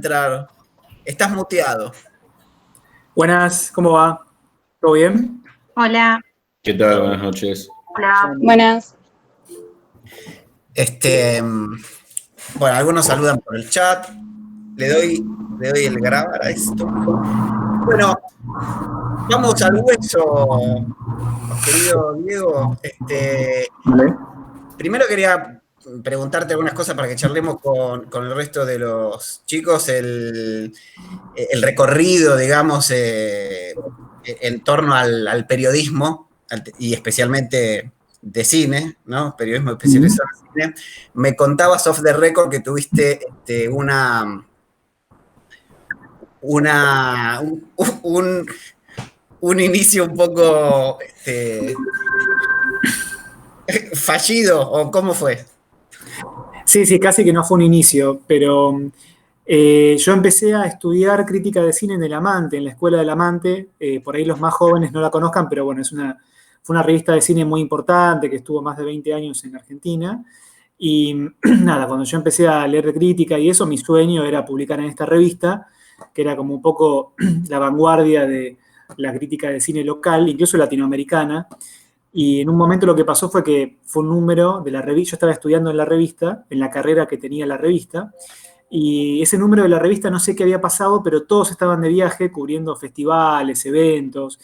entrar. Estás muteado. Buenas, ¿cómo va? ¿Todo bien? Hola. ¿Qué tal? Buenas noches. Hola. Buenas. Bueno, algunos saludan por el chat. Le doy el grabar a esto. Bueno, vamos al hueso, querido Diego. Vale. Primero quería preguntarte algunas cosas para que charlemos con el resto de los chicos, el recorrido, digamos, en torno al periodismo, y especialmente de cine, ¿no? Periodismo especializado en cine. Me contabas off the record que tuviste un inicio un poco fallido, ¿o cómo fue? Sí, casi que no fue un inicio, pero yo empecé a estudiar crítica de cine en El Amante, en la Escuela del Amante. Por ahí los más jóvenes no la conozcan, pero bueno, fue una revista de cine muy importante que estuvo más de 20 años en Argentina. Y nada, cuando yo empecé a leer crítica y eso, mi sueño era publicar en esta revista, que era como un poco la vanguardia de la crítica de cine local, incluso latinoamericana. Y en un momento lo que pasó fue que fue un número de la revista, yo estaba estudiando en la revista, en la carrera que tenía la revista, y ese número de la revista no sé qué había pasado, pero todos estaban de viaje cubriendo festivales, eventos,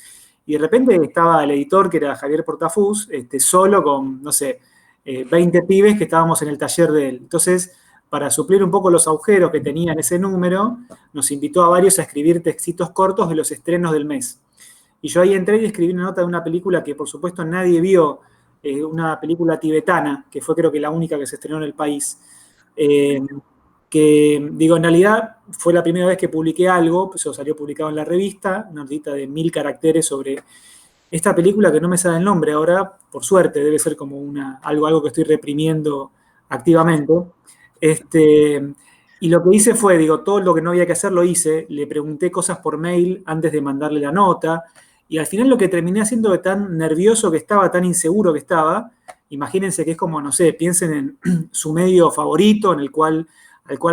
y de repente estaba el editor, que era Javier Portafus, solo con, no sé, 20 pibes que estábamos en el taller de él. Entonces, para suplir un poco los agujeros que tenía en ese número, nos invitó a varios a escribir textitos cortos de los estrenos del mes. Y yo ahí entré y escribí una nota de una película que por supuesto nadie vio, una película tibetana, que fue creo que la única que se estrenó en el país. Que digo, en realidad fue la primera vez que publiqué algo, eso salió publicado en la revista, una notita de 1000 caracteres sobre esta película que no me sale el nombre ahora, por suerte, debe ser como algo que estoy reprimiendo activamente. Y lo que hice fue, digo, todo lo que no había que hacer lo hice, le pregunté cosas por mail antes de mandarle la nota, y al final lo que terminé haciendo de tan nervioso que estaba, tan inseguro que estaba, imagínense que es como, no sé, piensen en su medio favorito, al cual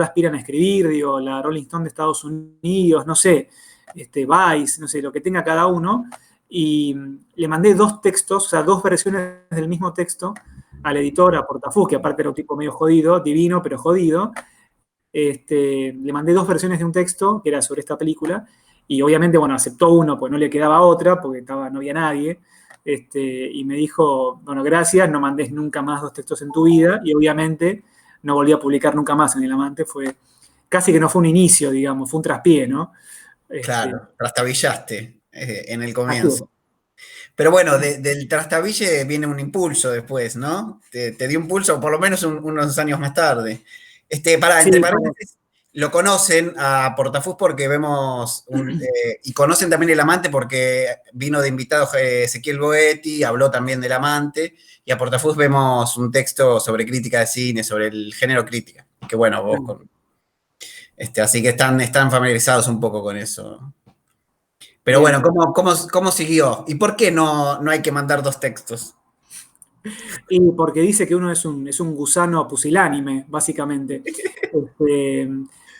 aspiran a escribir, digo, la Rolling Stone de Estados Unidos, no sé, Vice, no sé, lo que tenga cada uno, y le mandé 2 textos, o sea, 2 versiones del mismo texto al editor, a Portafus, que aparte era un tipo medio jodido, divino, pero jodido. Le mandé 2 versiones de un texto que era sobre esta película, y obviamente, bueno, aceptó uno, pues no le quedaba otra, porque no había nadie, y me dijo, bueno, gracias, no mandes nunca más 2 textos en tu vida, y obviamente no volví a publicar nunca más en El Amante, casi que no fue un inicio, digamos, fue un traspié, ¿no? Claro, trastabillaste en el comienzo. Pero bueno, del trastabille viene un impulso después, ¿no? Te dio un pulso por lo menos unos años más tarde. Entre paréntesis, lo conocen a Portafus porque vemos, y conocen también El Amante porque vino de invitado Ezequiel Boetti, habló también del Amante, y a Portafus vemos un texto sobre crítica de cine, sobre el género crítica. Que bueno, vos así que están familiarizados un poco con eso. Pero Bien. bueno, ¿cómo siguió? ¿Y por qué no hay que mandar 2 textos? Y porque dice que uno es un gusano pusilánime, básicamente.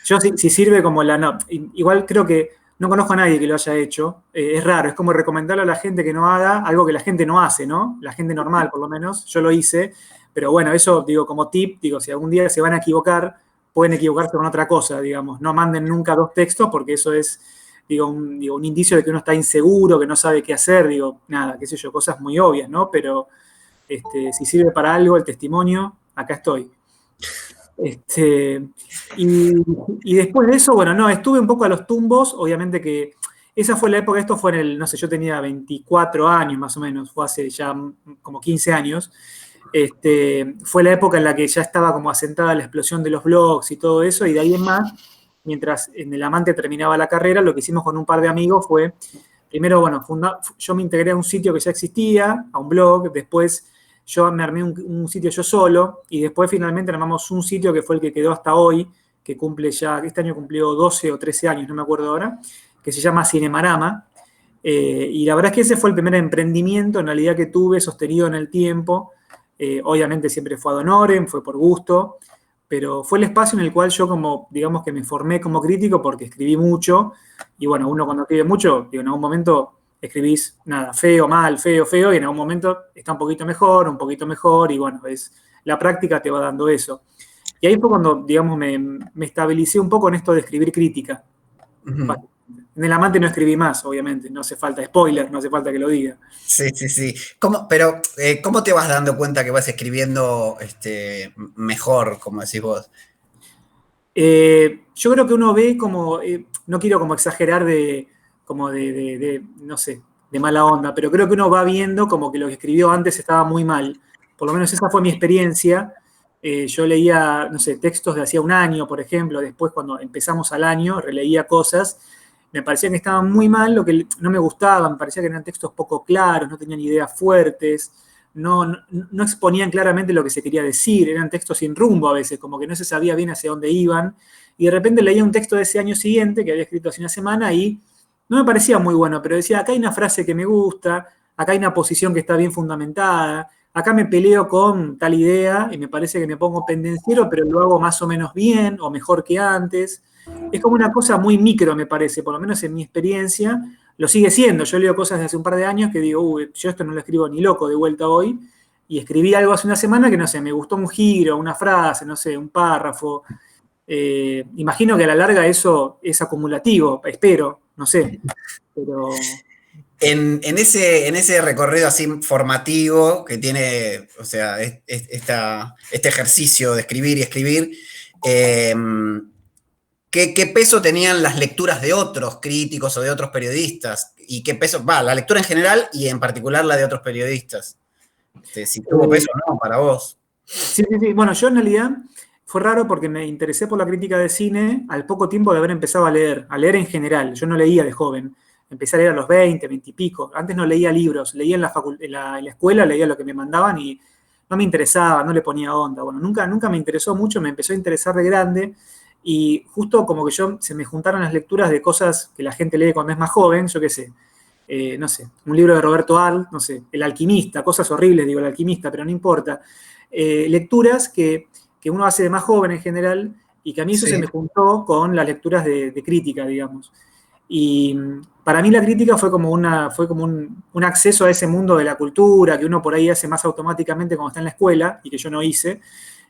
Yo si sirve como igual creo que no conozco a nadie que lo haya hecho. Es raro, es como recomendarle a la gente que no haga algo que la gente no hace, ¿no? La gente normal, por lo menos. Yo lo hice. Pero bueno, eso, digo, como tip, digo, si algún día se van a equivocar, pueden equivocarse con otra cosa, digamos. No manden nunca 2 textos porque eso es, digo, un indicio de que uno está inseguro, que no sabe qué hacer, digo, nada, qué sé yo, cosas muy obvias, ¿no? Pero si sirve para algo el testimonio, acá estoy. Y después de eso, bueno, no, estuve un poco a los tumbos, obviamente que esa fue la época, esto fue no sé, yo tenía 24 años más o menos, fue hace ya como 15 años. Fue la época en la que ya estaba como asentada la explosión de los blogs y todo eso, y de ahí en más, mientras en El Amante terminaba la carrera, lo que hicimos con un par de amigos fue, primero, bueno, yo me integré a un sitio que ya existía, a un blog, después yo me armé un sitio yo solo, y después finalmente armamos un sitio que fue el que quedó hasta hoy, que cumple ya, este año cumplió 12 o 13 años, no me acuerdo ahora, que se llama Cinemarama. Y la verdad es que ese fue el primer emprendimiento en realidad que tuve sostenido en el tiempo. Obviamente siempre fue ad honorem, fue por gusto, pero fue el espacio en el cual yo como, digamos que me formé como crítico porque escribí mucho, y bueno, uno cuando escribe mucho, digo, en algún momento escribís nada, feo, mal, feo, feo, y en algún momento está un poquito mejor, y bueno, la práctica te va dando eso. Y ahí fue cuando, digamos, me estabilicé un poco en esto de escribir crítica. Ujú. En El Amante no escribí más, obviamente, no hace falta spoiler, no hace falta que lo diga. Sí, sí, sí. ¿Cómo te vas dando cuenta que vas escribiendo mejor, como decís vos? Yo creo que uno ve como, no quiero como exagerar como no sé, de mala onda, pero creo que uno va viendo como que lo que escribió antes estaba muy mal. Por lo menos esa fue mi experiencia. Yo leía, no sé, textos de hacía un año, por ejemplo, después cuando empezamos al año, releía cosas, me parecía que estaban muy mal, lo que no me gustaba, me parecía que eran textos poco claros, no tenían ideas fuertes, no exponían claramente lo que se quería decir, eran textos sin rumbo a veces, como que no se sabía bien hacia dónde iban, y de repente leía un texto de ese año siguiente, que había escrito hace una semana, y no me parecía muy bueno, pero decía, acá hay una frase que me gusta, acá hay una posición que está bien fundamentada, acá me peleo con tal idea y me parece que me pongo pendenciero, pero lo hago más o menos bien o mejor que antes. Es como una cosa muy micro, me parece, por lo menos en mi experiencia, lo sigue siendo. Yo leo cosas de hace un par de años que digo, uy, yo esto no lo escribo ni loco de vuelta hoy, y escribí algo hace una semana que, no sé, me gustó un giro, una frase, no sé, un párrafo. Imagino que a la larga eso es acumulativo, espero, no sé, pero... En ese recorrido así formativo que tiene, o sea, este ejercicio de escribir y escribir, eh, ¿qué peso tenían las lecturas de otros críticos o de otros periodistas? ¿Y qué peso, la lectura en general y en particular la de otros periodistas? Si tuvo eh, peso o no para vos. Sí, sí, sí. Bueno, yo en realidad fue raro porque me interesé por la crítica de cine al poco tiempo de haber empezado a leer en general. Yo no leía de joven. Empecé a leer a los 20, 20 y pico. Antes no leía libros, leía en la escuela, leía lo que me mandaban y no me interesaba, no le ponía onda. Bueno, nunca me interesó mucho, me empezó a interesar de grande y justo como que se me juntaron las lecturas de cosas que la gente lee cuando es más joven, yo qué sé. No sé, un libro de Roberto Arlt, no sé, El alquimista, cosas horribles, digo, El alquimista, pero no importa. Lecturas que uno hace de más joven en general y que a mí eso se Sí. me juntó con las lecturas de crítica, digamos. Y para mí la crítica fue como un acceso a ese mundo de la cultura que uno por ahí hace más automáticamente cuando está en la escuela y que yo no hice.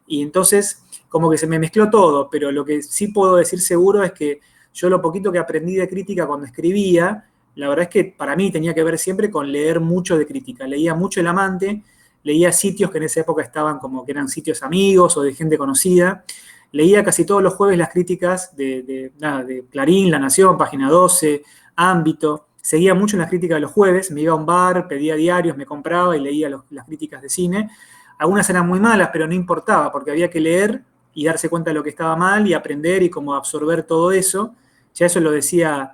Y entonces como que se me mezcló todo, pero lo que sí puedo decir seguro es que yo lo poquito que aprendí de crítica cuando escribía, la verdad es que para mí tenía que ver siempre con leer mucho de crítica. Leía mucho El Amante, leía sitios que en esa época estaban como que eran sitios amigos o de gente conocida. Leía casi todos los jueves las críticas de Clarín, La Nación, Página 12, Ámbito. Seguía mucho en las críticas de los jueves, me iba a un bar, pedía diarios, me compraba y leía las críticas de cine. Algunas eran muy malas, pero no importaba, porque había que leer y darse cuenta de lo que estaba mal y aprender y como absorber todo eso. Ya eso lo decía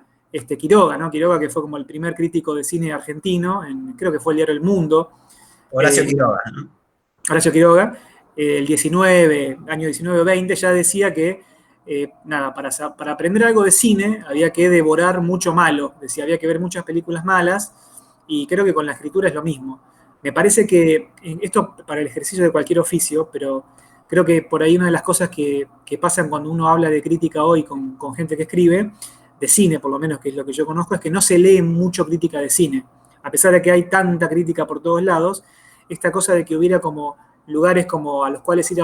Quiroga, ¿no? Quiroga, que fue como el primer crítico de cine argentino, creo que fue el diario El Mundo. Horacio eh, Quiroga, ¿no? Horacio Quiroga, el 19, año 19 o 20, ya decía que, nada, para aprender algo de cine había que devorar mucho malo, decía, había que ver muchas películas malas, y creo que con la escritura es lo mismo. Me parece que esto para el ejercicio de cualquier oficio, pero creo que por ahí una de las cosas que pasan cuando uno habla de crítica hoy con gente que escribe, de cine por lo menos, que es lo que yo conozco, es que no se lee mucho crítica de cine. A pesar de que hay tanta crítica por todos lados, esta cosa de que hubiera como lugares como a los cuales ir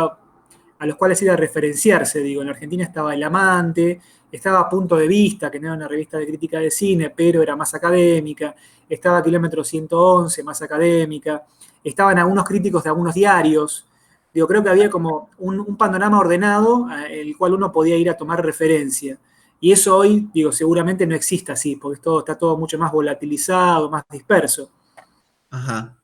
a referenciarse, digo, en Argentina estaba El Amante, estaba Punto de Vista, que no era una revista de crítica de cine, pero era más académica, estaba Kilómetro 111, más académica, estaban algunos críticos de algunos diarios, digo, creo que había como un panorama ordenado el cual uno podía ir a tomar referencia. Y eso hoy, digo, seguramente no existe así, porque está todo mucho más volatilizado, más disperso. Ajá.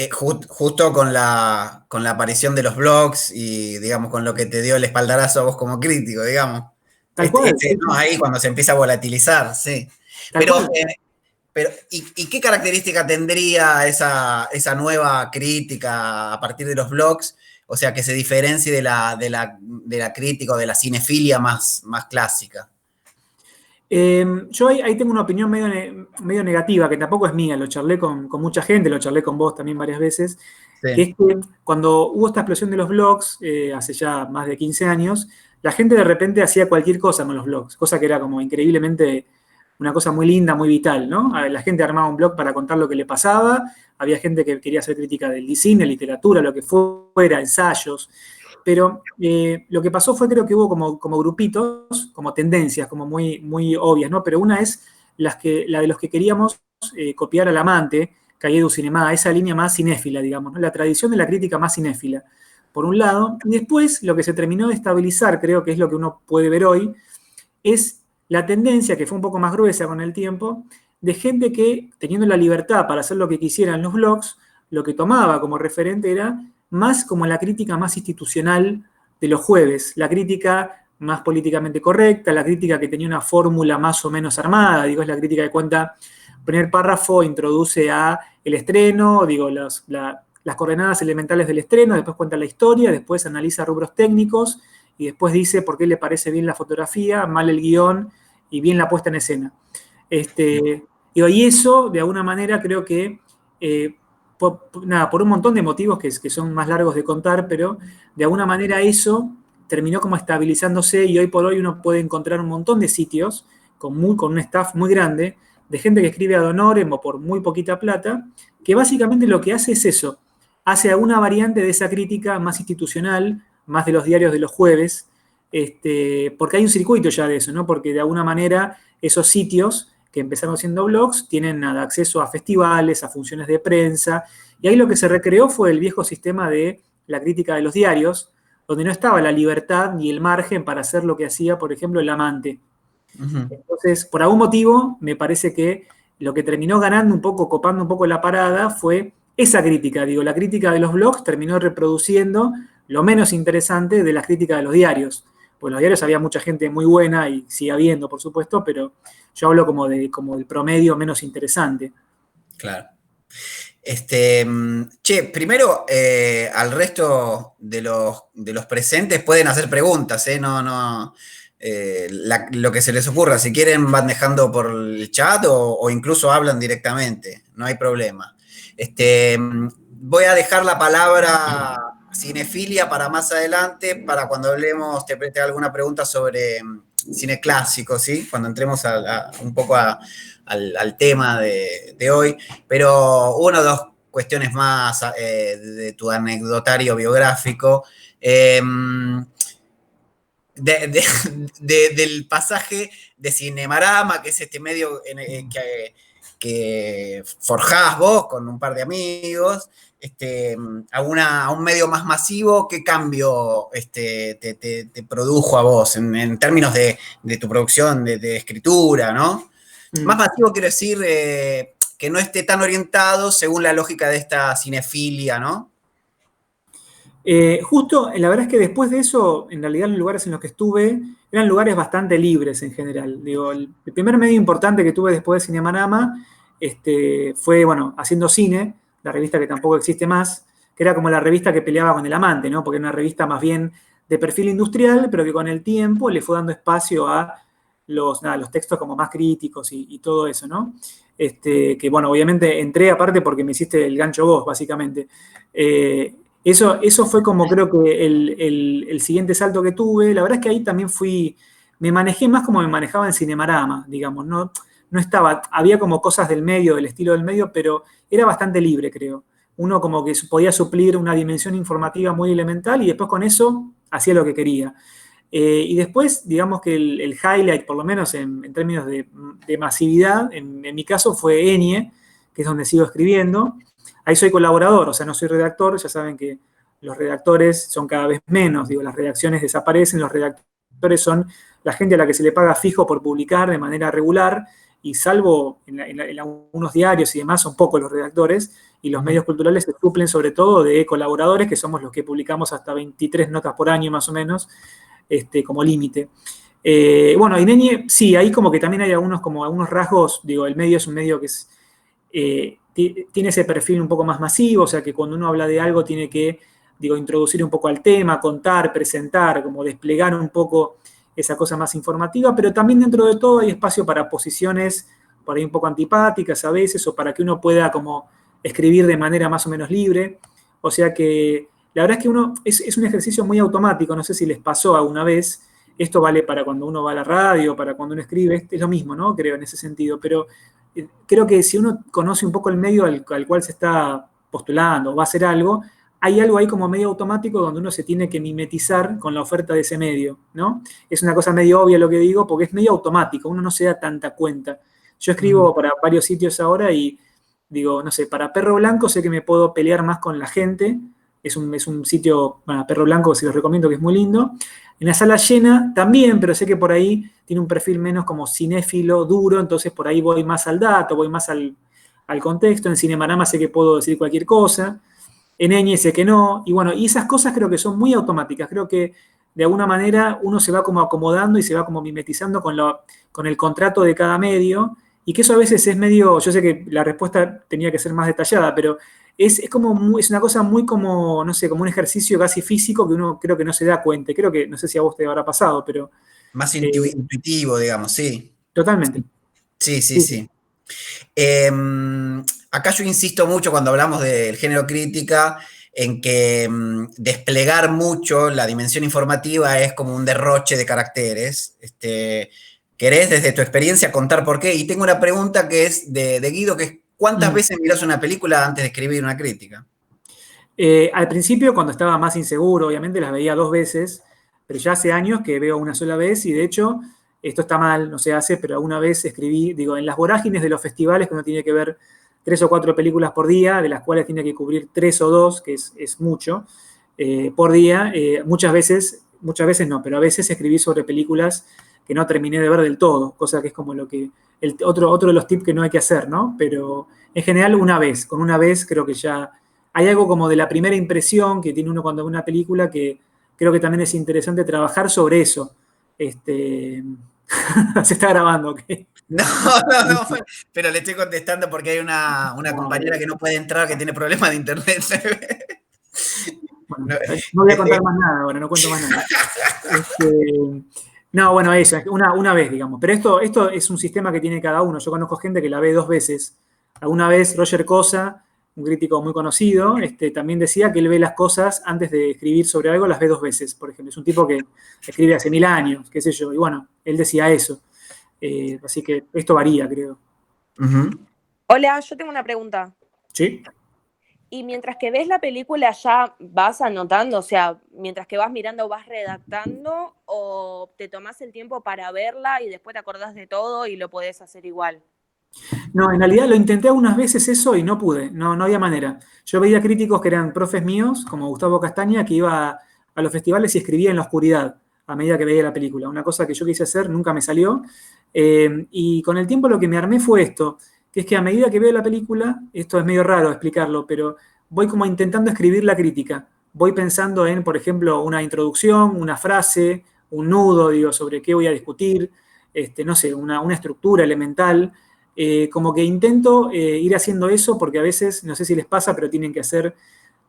Justo con la aparición de los blogs y, digamos, con lo que te dio el espaldarazo a vos como crítico, digamos. Tal cual, sí, ¿No? Ahí cuando se empieza a volatilizar, sí. tal Pero, cual. ¿y qué característica tendría esa nueva crítica a partir de los blogs? O sea, que se diferencie de la crítica o de la cinefilia más clásica. Yo ahí tengo una opinión medio negativa, que tampoco es mía, lo charlé con mucha gente, lo charlé con vos también varias veces, que Sí. es que cuando hubo esta explosión de los blogs, hace ya más de 15 años, la gente de repente hacía cualquier cosa con los blogs, cosa que era como increíblemente una cosa muy linda, muy vital, ¿no? La gente armaba un blog para contar lo que le pasaba, había gente que quería hacer crítica del cine, literatura, lo que fuera, ensayos, pero lo que pasó fue, creo que hubo como grupitos, como tendencias, como muy obvias, ¿no? Pero una es la de los que queríamos copiar al amante, Cahiers du Cinéma, esa línea más cinéfila, digamos, ¿no? La tradición de la crítica más cinéfila, por un lado. Y después, lo que se terminó de estabilizar, creo que es lo que uno puede ver hoy, es la tendencia, que fue un poco más gruesa con el tiempo, de gente que, teniendo la libertad para hacer lo que quisiera en los blogs, lo que tomaba como referente era más como la crítica más institucional de los jueves, la crítica más políticamente correcta, la crítica que tenía una fórmula más o menos armada, digo, es la crítica que cuenta, primer párrafo introduce a el estreno, digo, las coordenadas elementales del estreno, después cuenta la historia, después analiza rubros técnicos y después dice por qué le parece bien la fotografía, mal el guión y bien la puesta en escena. Y eso, de alguna manera, creo que por un montón de motivos que son más largos de contar, pero de alguna manera eso terminó como estabilizándose y hoy por hoy uno puede encontrar un montón de sitios con un staff muy grande, de gente que escribe ad honorem o por muy poquita plata, que básicamente lo que hace es eso, hace alguna variante de esa crítica más institucional, más de los diarios de los jueves, porque hay un circuito ya de eso, ¿no? Porque de alguna manera esos sitios que empezaron siendo blogs, tienen acceso a festivales, a funciones de prensa, y ahí lo que se recreó fue el viejo sistema de la crítica de los diarios, donde no estaba la libertad ni el margen para hacer lo que hacía, por ejemplo, el amante. Ujú. Entonces, por algún motivo, me parece que lo que terminó ganando un poco, copando un poco la parada, fue esa crítica. Digo, la crítica de los blogs terminó reproduciendo lo menos interesante de la crítica de los diarios. Pues en los diarios había mucha gente muy buena y sigue habiendo, por supuesto, pero yo hablo como del promedio menos interesante. Claro. Che, primero, al resto de los presentes pueden hacer preguntas, ¿eh? No, lo que se les ocurra. Si quieren van dejando por el chat o incluso hablan directamente, no hay problema. Voy a dejar la palabra cinefilia para más adelante, para cuando hablemos, te haga alguna pregunta sobre cine clásico, ¿sí? Cuando entremos un poco al tema de hoy. Pero una o dos cuestiones más de tu anecdotario biográfico. Del pasaje de Cinemarama, que es este medio que forjás vos con un par de amigos, a un medio más masivo, ¿qué cambio te produjo a vos en términos de tu producción, de escritura, ¿no? Más masivo quiero decir que no esté tan orientado según la lógica de esta cinefilia, ¿no? Justo, la verdad es que después de eso, en realidad los lugares en los que estuve eran lugares bastante libres en general. Digo, el primer medio importante que tuve después de Cinemarama fue, bueno, Haciendo Cine, la revista que tampoco existe más, que era como la revista que peleaba con El Amante, ¿no? Porque era una revista más bien de perfil industrial, pero que con el tiempo le fue dando espacio a los textos como más críticos y todo eso, ¿no? Que bueno, obviamente entré aparte porque me hiciste el gancho vos, básicamente. Eso fue como creo que el siguiente salto que tuve. La verdad es que ahí también me manejé más como me manejaba en Cinemarama, digamos, no estaba, había como cosas del medio, del estilo del medio, pero era bastante libre, creo. Uno como que podía suplir una dimensión informativa muy elemental y después con eso hacía lo que quería. Y después, digamos que el highlight, por lo menos en términos de masividad, en mi caso fue Enie, que es donde sigo escribiendo. Ahí soy colaborador, o sea, no soy redactor, ya saben que los redactores son cada vez menos, digo, las redacciones desaparecen, los redactores son la gente a la que se le paga fijo por publicar de manera regular, y salvo en algunos diarios y demás, son pocos los redactores, y los medios culturales se suplen sobre todo de colaboradores, que somos los que publicamos hasta 23 notas por año más o menos, como límite. Bueno, y Nenie, sí, ahí como que también hay algunos rasgos, digo, el medio es un medio que es... tiene ese perfil un poco más masivo, o sea que cuando uno habla de algo tiene que, digo, introducir un poco al tema, contar, presentar, como desplegar un poco esa cosa más informativa, pero también dentro de todo hay espacio para posiciones por ahí un poco antipáticas a veces, o para que uno pueda como escribir de manera más o menos libre. O sea que la verdad es que es un ejercicio muy automático, no sé si les pasó alguna vez, esto vale para cuando uno va a la radio, para cuando uno escribe, es lo mismo, ¿no? Creo en ese sentido, pero creo que si uno conoce un poco el medio al cual se está postulando o va a hacer algo, hay algo ahí como medio automático donde uno se tiene que mimetizar con la oferta de ese medio, ¿no? Es una cosa medio obvia lo que digo, porque es medio automático, uno no se da tanta cuenta. Yo escribo para varios sitios ahora y digo, no sé, para Perro Blanco sé que me puedo pelear más con la gente, es un sitio, bueno, Perro Blanco, que se los recomiendo, que es muy lindo. En La Sala Llena también, pero sé que por ahí tiene un perfil menos como cinéfilo, duro, entonces por ahí voy más al dato, voy más al contexto. En Cinemarama sé que puedo decir cualquier cosa, en Ñ sé que no, y bueno, y esas cosas creo que son muy automáticas, creo que de alguna manera uno se va como acomodando y se va como mimetizando con el contrato de cada medio, y que eso a veces es medio, yo sé que la respuesta tenía que ser más detallada, pero es como es una cosa muy como, no sé, como un ejercicio casi físico que uno creo que no se da cuenta. Creo que, no sé si a vos te habrá pasado, pero Más eh, intuitivo, digamos, sí. totalmente. Sí, sí, Sí, sí. sí. Acá yo insisto mucho cuando hablamos del género crítica en que desplegar mucho la dimensión informativa es como un derroche de caracteres. ¿Querés desde tu experiencia contar por qué? Y tengo una pregunta que es de Guido, que es ¿cuántas Mm. veces mirás una película antes de escribir una crítica? Al principio, cuando estaba más inseguro, obviamente las veía 2 veces, pero ya hace años que veo una sola vez y de hecho, esto está mal, no se hace, pero una vez escribí, digo, en las vorágines de los festivales, que uno tiene que ver 3 o 4 películas por día, de las cuales tiene que cubrir 3 o 2, que es mucho, por día, muchas veces no, pero a veces escribí sobre películas que no terminé de ver del todo, cosa que es como otro de los tips que no hay que hacer, ¿no? Pero en general una vez, con una vez creo que ya hay algo como de la primera impresión que tiene uno cuando ve una película que creo que también es interesante trabajar sobre eso. Se está grabando, ¿ok? No, no, no, pero le estoy contestando porque hay una No, compañera que no puede entrar, que tiene problemas de internet. bueno, No, no voy a contar más nada ahora, no cuento más nada. No, bueno, eso, una vez, digamos. Pero esto es un sistema que tiene cada uno. Yo conozco gente que la ve 2 veces. Alguna vez Roger Cosa, un crítico muy conocido, también decía que él ve las cosas antes de escribir sobre algo, las ve 2 veces, por ejemplo. Es un tipo que escribe hace 1000 años, qué sé yo. Y bueno, él decía eso. Así que esto varía, creo. Ujú. Hola, yo tengo una pregunta. ¿Sí? Y mientras que ves la película ya vas anotando, o sea, mientras que vas mirando vas redactando o te tomás el tiempo para verla y después te acordás de todo y lo podés hacer igual. No, en realidad lo intenté algunas veces eso y no pude, no había manera. Yo veía críticos que eran profes míos, como Gustavo Castaña, que iba a los festivales y escribía en la oscuridad a medida que veía la película. Una cosa que yo quise hacer, nunca me salió. Y con el tiempo lo que me armé fue esto, que es que a medida que veo la película, esto es medio raro explicarlo, pero voy como intentando escribir la crítica. Voy pensando en, por ejemplo, una introducción, una frase, un nudo, digo, sobre qué voy a discutir, no sé, una estructura elemental. Como que intento ir haciendo eso porque a veces, no sé si les pasa, pero tienen que hacer,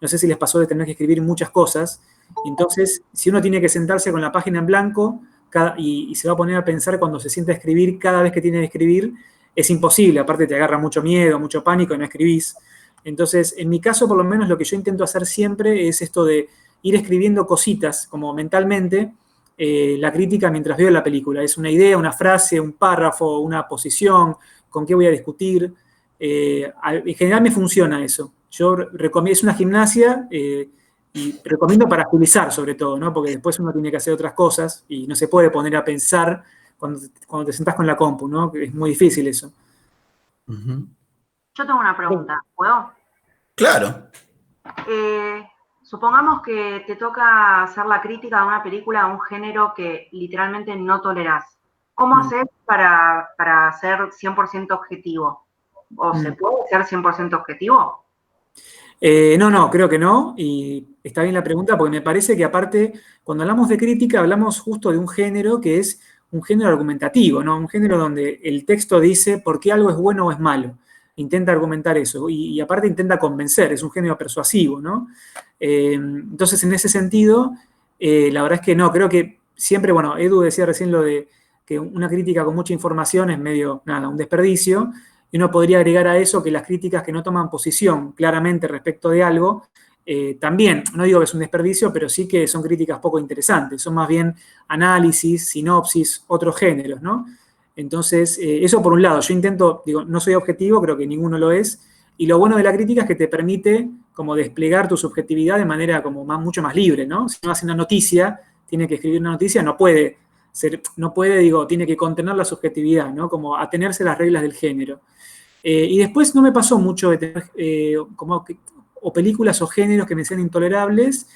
no sé si les pasó de tener que escribir muchas cosas. Entonces, si uno tiene que sentarse con la página en blanco y se va a poner a pensar cuando se sienta a escribir cada vez que tiene que escribir, es imposible. Aparte te agarra mucho miedo, mucho pánico y no escribís. Entonces, en mi caso, por lo menos, lo que yo intento hacer siempre es esto de ir escribiendo cositas, como mentalmente, la crítica mientras veo la película. Es una idea, una frase, un párrafo, una posición, con qué voy a discutir. En general me funciona eso. Yo recomiendo, es una gimnasia y recomiendo para agilizar sobre todo, ¿no? Porque después uno tiene que hacer otras cosas y no se puede poner a pensar cuando te sentás con la compu, ¿no? Es muy difícil eso. Ujú. Yo tengo una pregunta, ¿puedo? Claro. Supongamos que te toca hacer la crítica de una película de un género que literalmente no tolerás. ¿Cómo haces para ser 100% objetivo? ¿O se puede ser 100% objetivo? No, creo que no, y está bien la pregunta porque me parece que aparte, cuando hablamos de crítica, hablamos justo de un género que es un género argumentativo, ¿no? Un género donde el texto dice por qué algo es bueno o es malo. Intenta argumentar eso y aparte intenta convencer, es un género persuasivo, ¿no? Entonces, en ese sentido, la verdad es que no, creo que siempre, bueno, Edu decía recién lo de que una crítica con mucha información es medio, nada, un desperdicio, y uno podría agregar a eso que las críticas que no toman posición claramente respecto de algo, también, no digo que es un desperdicio, pero sí que son críticas poco interesantes, son más bien análisis, sinopsis, otros géneros, ¿no? Entonces, eso por un lado, yo intento, digo, no soy objetivo, creo que ninguno lo es, y lo bueno de la crítica es que te permite como desplegar tu subjetividad de manera como mucho más libre, ¿no? Si uno hace una noticia, tiene que escribir una noticia, digo, tiene que contener la subjetividad, ¿no? Como atenerse a las reglas del género. Y después no me pasó mucho de tener o películas o géneros que me sean intolerables,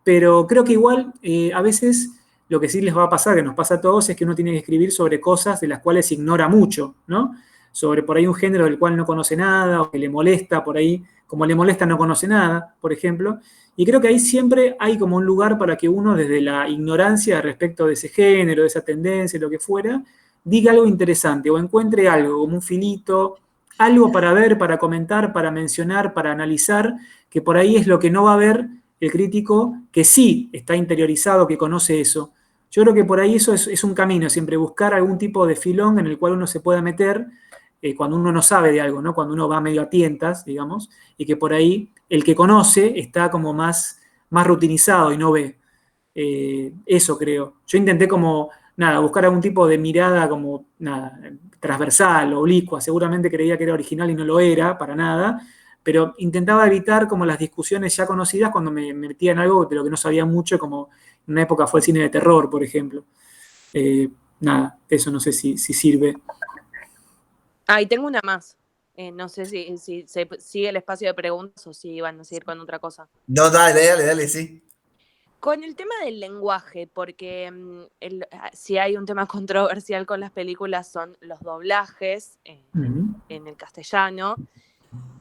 pero creo que igual a veces lo que sí les va a pasar, que nos pasa a todos, es que uno tiene que escribir sobre cosas de las cuales ignora mucho, ¿no? Sobre por ahí un género del cual no conoce nada o que le molesta por ahí, como le molesta no conoce nada, por ejemplo. Y creo que ahí siempre hay como un lugar para que uno, desde la ignorancia respecto de ese género, de esa tendencia, lo que fuera, diga algo interesante o encuentre algo, como un filito, algo para ver, para comentar, para mencionar, para analizar, que por ahí es lo que no va a ver el crítico que sí está interiorizado, que conoce eso. Yo creo que por ahí eso es un camino, siempre buscar algún tipo de filón en el cual uno se pueda meter cuando uno no sabe de algo, ¿no? Cuando uno va medio a tientas, digamos, y que por ahí el que conoce está como más rutinizado y no ve. Eso creo. Yo intenté como, nada, buscar algún tipo de mirada como, nada, transversal, oblicua. Seguramente creía que era original y no lo era, para nada, pero intentaba evitar como las discusiones ya conocidas cuando me metía en algo de lo que no sabía mucho, como en una época fue el cine de terror, por ejemplo. Nada, eso no sé si sirve. Y tengo una más. No sé si se sigue el espacio de preguntas o si van a seguir con otra cosa. No, dale, sí. Con el tema del lenguaje, porque si hay un tema controversial con las películas son los doblajes en el castellano.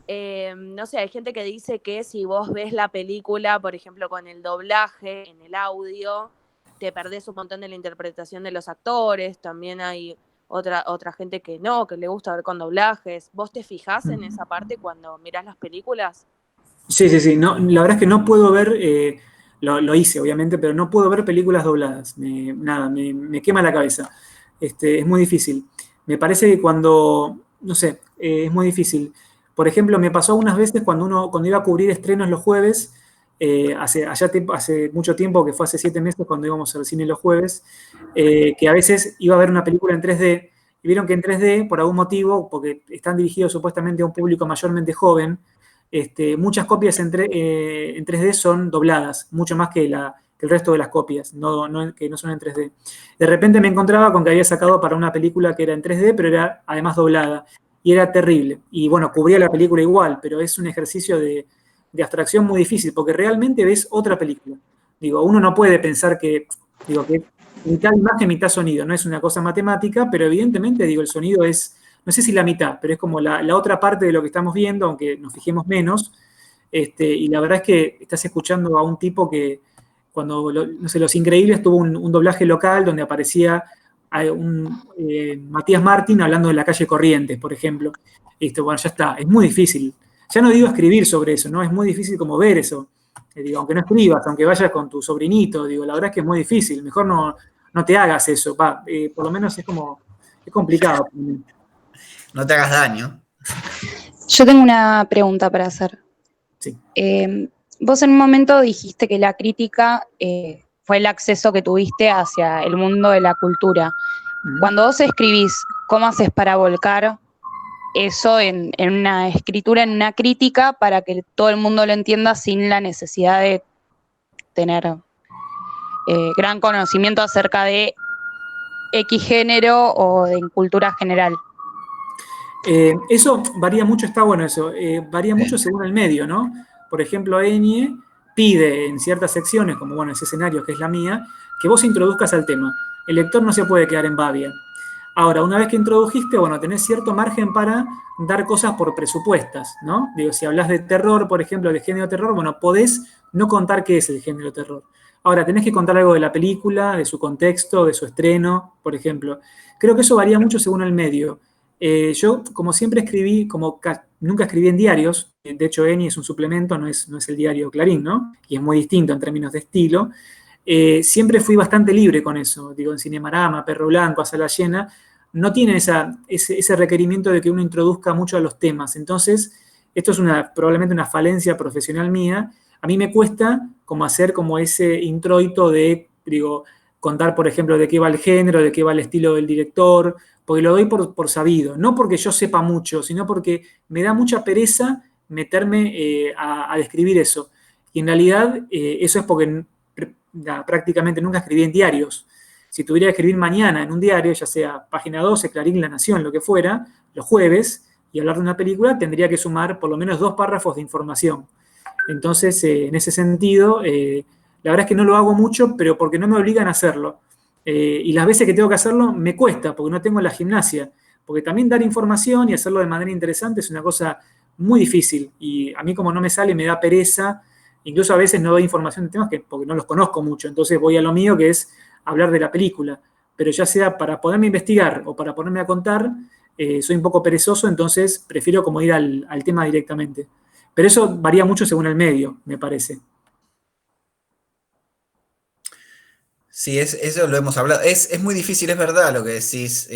No sé, hay gente que dice que si vos ves la película, por ejemplo, con el doblaje en el audio, te perdés un montón de la interpretación de los actores. También hay otra gente que no, que le gusta ver con doblajes. ¿Vos te fijás en esa parte cuando mirás las películas? Sí. No, la verdad es que no puedo ver, lo hice obviamente, pero no puedo ver películas dobladas. Me quema la cabeza. Es muy difícil. Me parece que cuando, no sé, es muy difícil. Por ejemplo, me pasó unas veces cuando iba a cubrir estrenos los jueves, hace mucho tiempo, que fue hace 7 meses cuando íbamos al cine los jueves, que a veces iba a ver una película en 3D, y vieron que en 3D, por algún motivo, porque están dirigidos supuestamente a un público mayormente joven, muchas copias en 3D son dobladas, mucho más que el resto de las copias, que no son en 3D. De repente me encontraba con que había sacado para una película que era en 3D, pero era además doblada, y era terrible. Y bueno, cubría la película igual, pero es un ejercicio de abstracción muy difícil, porque realmente ves otra película. Digo, uno no puede pensar que mitad imagen, mitad sonido, no es una cosa matemática, pero evidentemente, el sonido es, no sé si la mitad, pero es como la otra parte de lo que estamos viendo, aunque nos fijemos menos, y la verdad es que estás escuchando a un tipo que cuando, no sé, Los Increíbles tuvo un doblaje local donde aparecía Matías Martín hablando de la calle Corrientes, por ejemplo. Bueno, ya está, es muy difícil. Ya no digo escribir sobre eso, ¿no? Es muy difícil como ver eso. Aunque no escribas, aunque vayas con tu sobrinito, la verdad es que es muy difícil. Mejor no te hagas eso, por lo menos es complicado. No te hagas daño. Yo tengo una pregunta para hacer. Sí. Vos en un momento dijiste que la crítica fue el acceso que tuviste hacia el mundo de la cultura. Cuando vos escribís, ¿cómo haces para volcar eso en una escritura, en una crítica, para que todo el mundo lo entienda sin la necesidad de tener gran conocimiento acerca de X género o de cultura general? Eso varía mucho, está bueno eso, varía mucho según el medio, ¿no? Por ejemplo, Enie pide en ciertas secciones, como bueno, ese escenario que es la mía, que vos introduzcas al tema. El lector no se puede quedar en babia. Ahora, una vez que introdujiste, bueno, tenés cierto margen para dar cosas por presupuestas, ¿no? Si hablas de terror, por ejemplo, de género terror, bueno, podés no contar qué es el género terror. Ahora, tenés que contar algo de la película, de su contexto, de su estreno, por ejemplo. Creo que eso varía mucho según el medio. Yo, como siempre escribí, nunca escribí en diarios, de hecho Eni es un suplemento, no es el diario Clarín, ¿no? Y es muy distinto en términos de estilo. siempre fui bastante libre con eso. Digo, en Cinemarama, Perro Blanco, A Sala Llena, no tienen ese requerimiento de que uno introduzca mucho a los temas. Entonces, esto es probablemente una falencia profesional mía. A mí me cuesta como hacer como ese introito de, digo, contar, por ejemplo, de qué va el género, de qué va el estilo del director, porque lo doy por sabido. No porque yo sepa mucho, sino porque me da mucha pereza meterme a describir eso. Y en realidad eso es porque prácticamente nunca escribí en diarios. Si tuviera que escribir mañana en un diario, ya sea Página 12, Clarín, La Nación, lo que fuera, los jueves, y hablar de una película, tendría que sumar por lo menos 2 párrafos de información. Entonces, en ese sentido, la verdad es que no lo hago mucho, pero porque no me obligan a hacerlo. Y las veces que tengo que hacerlo me cuesta, porque no tengo la gimnasia. Porque también dar información y hacerlo de manera interesante es una cosa muy difícil. Y a mí como no me sale, me da pereza. Incluso a veces no doy información de temas porque no los conozco mucho. Entonces voy a lo mío, que es hablar de la película. Pero ya sea para poderme investigar o para ponerme a contar, soy un poco perezoso, entonces prefiero como ir al tema directamente. Pero eso varía mucho según el medio, me parece. Sí, eso lo hemos hablado. Es muy difícil, es verdad lo que decís,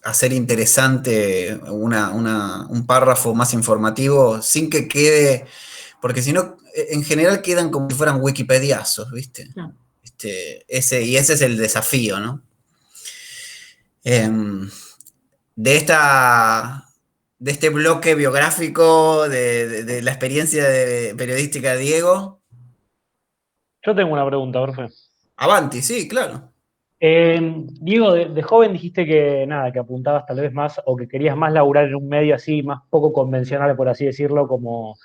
hacer interesante un párrafo más informativo sin que quede, porque si no, en general quedan como si fueran wikipediazos, ¿viste? Claro. Y ese es el desafío, ¿no? De este bloque biográfico de la experiencia periodística de Diego. Yo tengo una pregunta, Orfe. Avanti, sí, claro. Diego, de joven dijiste que nada, que apuntabas tal vez más o que querías más laburar en un medio así, más poco convencional, por así decirlo, como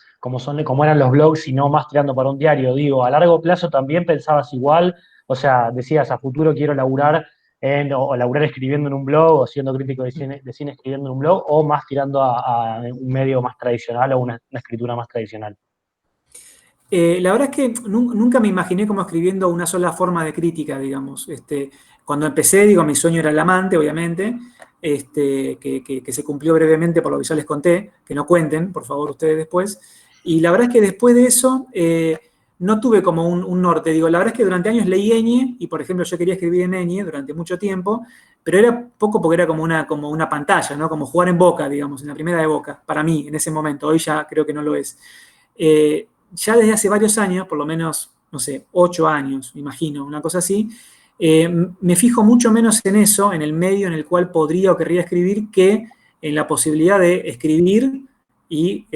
eran los blogs y no más tirando para un diario. Digo, a largo plazo también pensabas igual, o sea, decías a futuro quiero laburar o laburar escribiendo en un blog o siendo crítico de cine escribiendo en un blog o más tirando a un medio más tradicional o una escritura más tradicional. La verdad es que nunca me imaginé como escribiendo una sola forma de crítica, digamos. Cuando empecé, digo, mi sueño era El Amante, obviamente, que se cumplió brevemente por lo que ya les conté, que no cuenten, por favor, ustedes después. Y la verdad es que después de eso no tuve como un norte. Digo, la verdad es que durante años leí Ñ, y por ejemplo yo quería escribir en Ñ durante mucho tiempo, pero era poco porque era como una pantalla, ¿no? Como jugar en Boca, digamos, en la primera de Boca, para mí, en ese momento. Hoy ya creo que no lo es. Ya desde hace varios años, por lo menos, no sé, 8 años, me imagino, una cosa así, me fijo mucho menos en eso, en el medio en el cual podría o querría escribir, que en la posibilidad de escribir y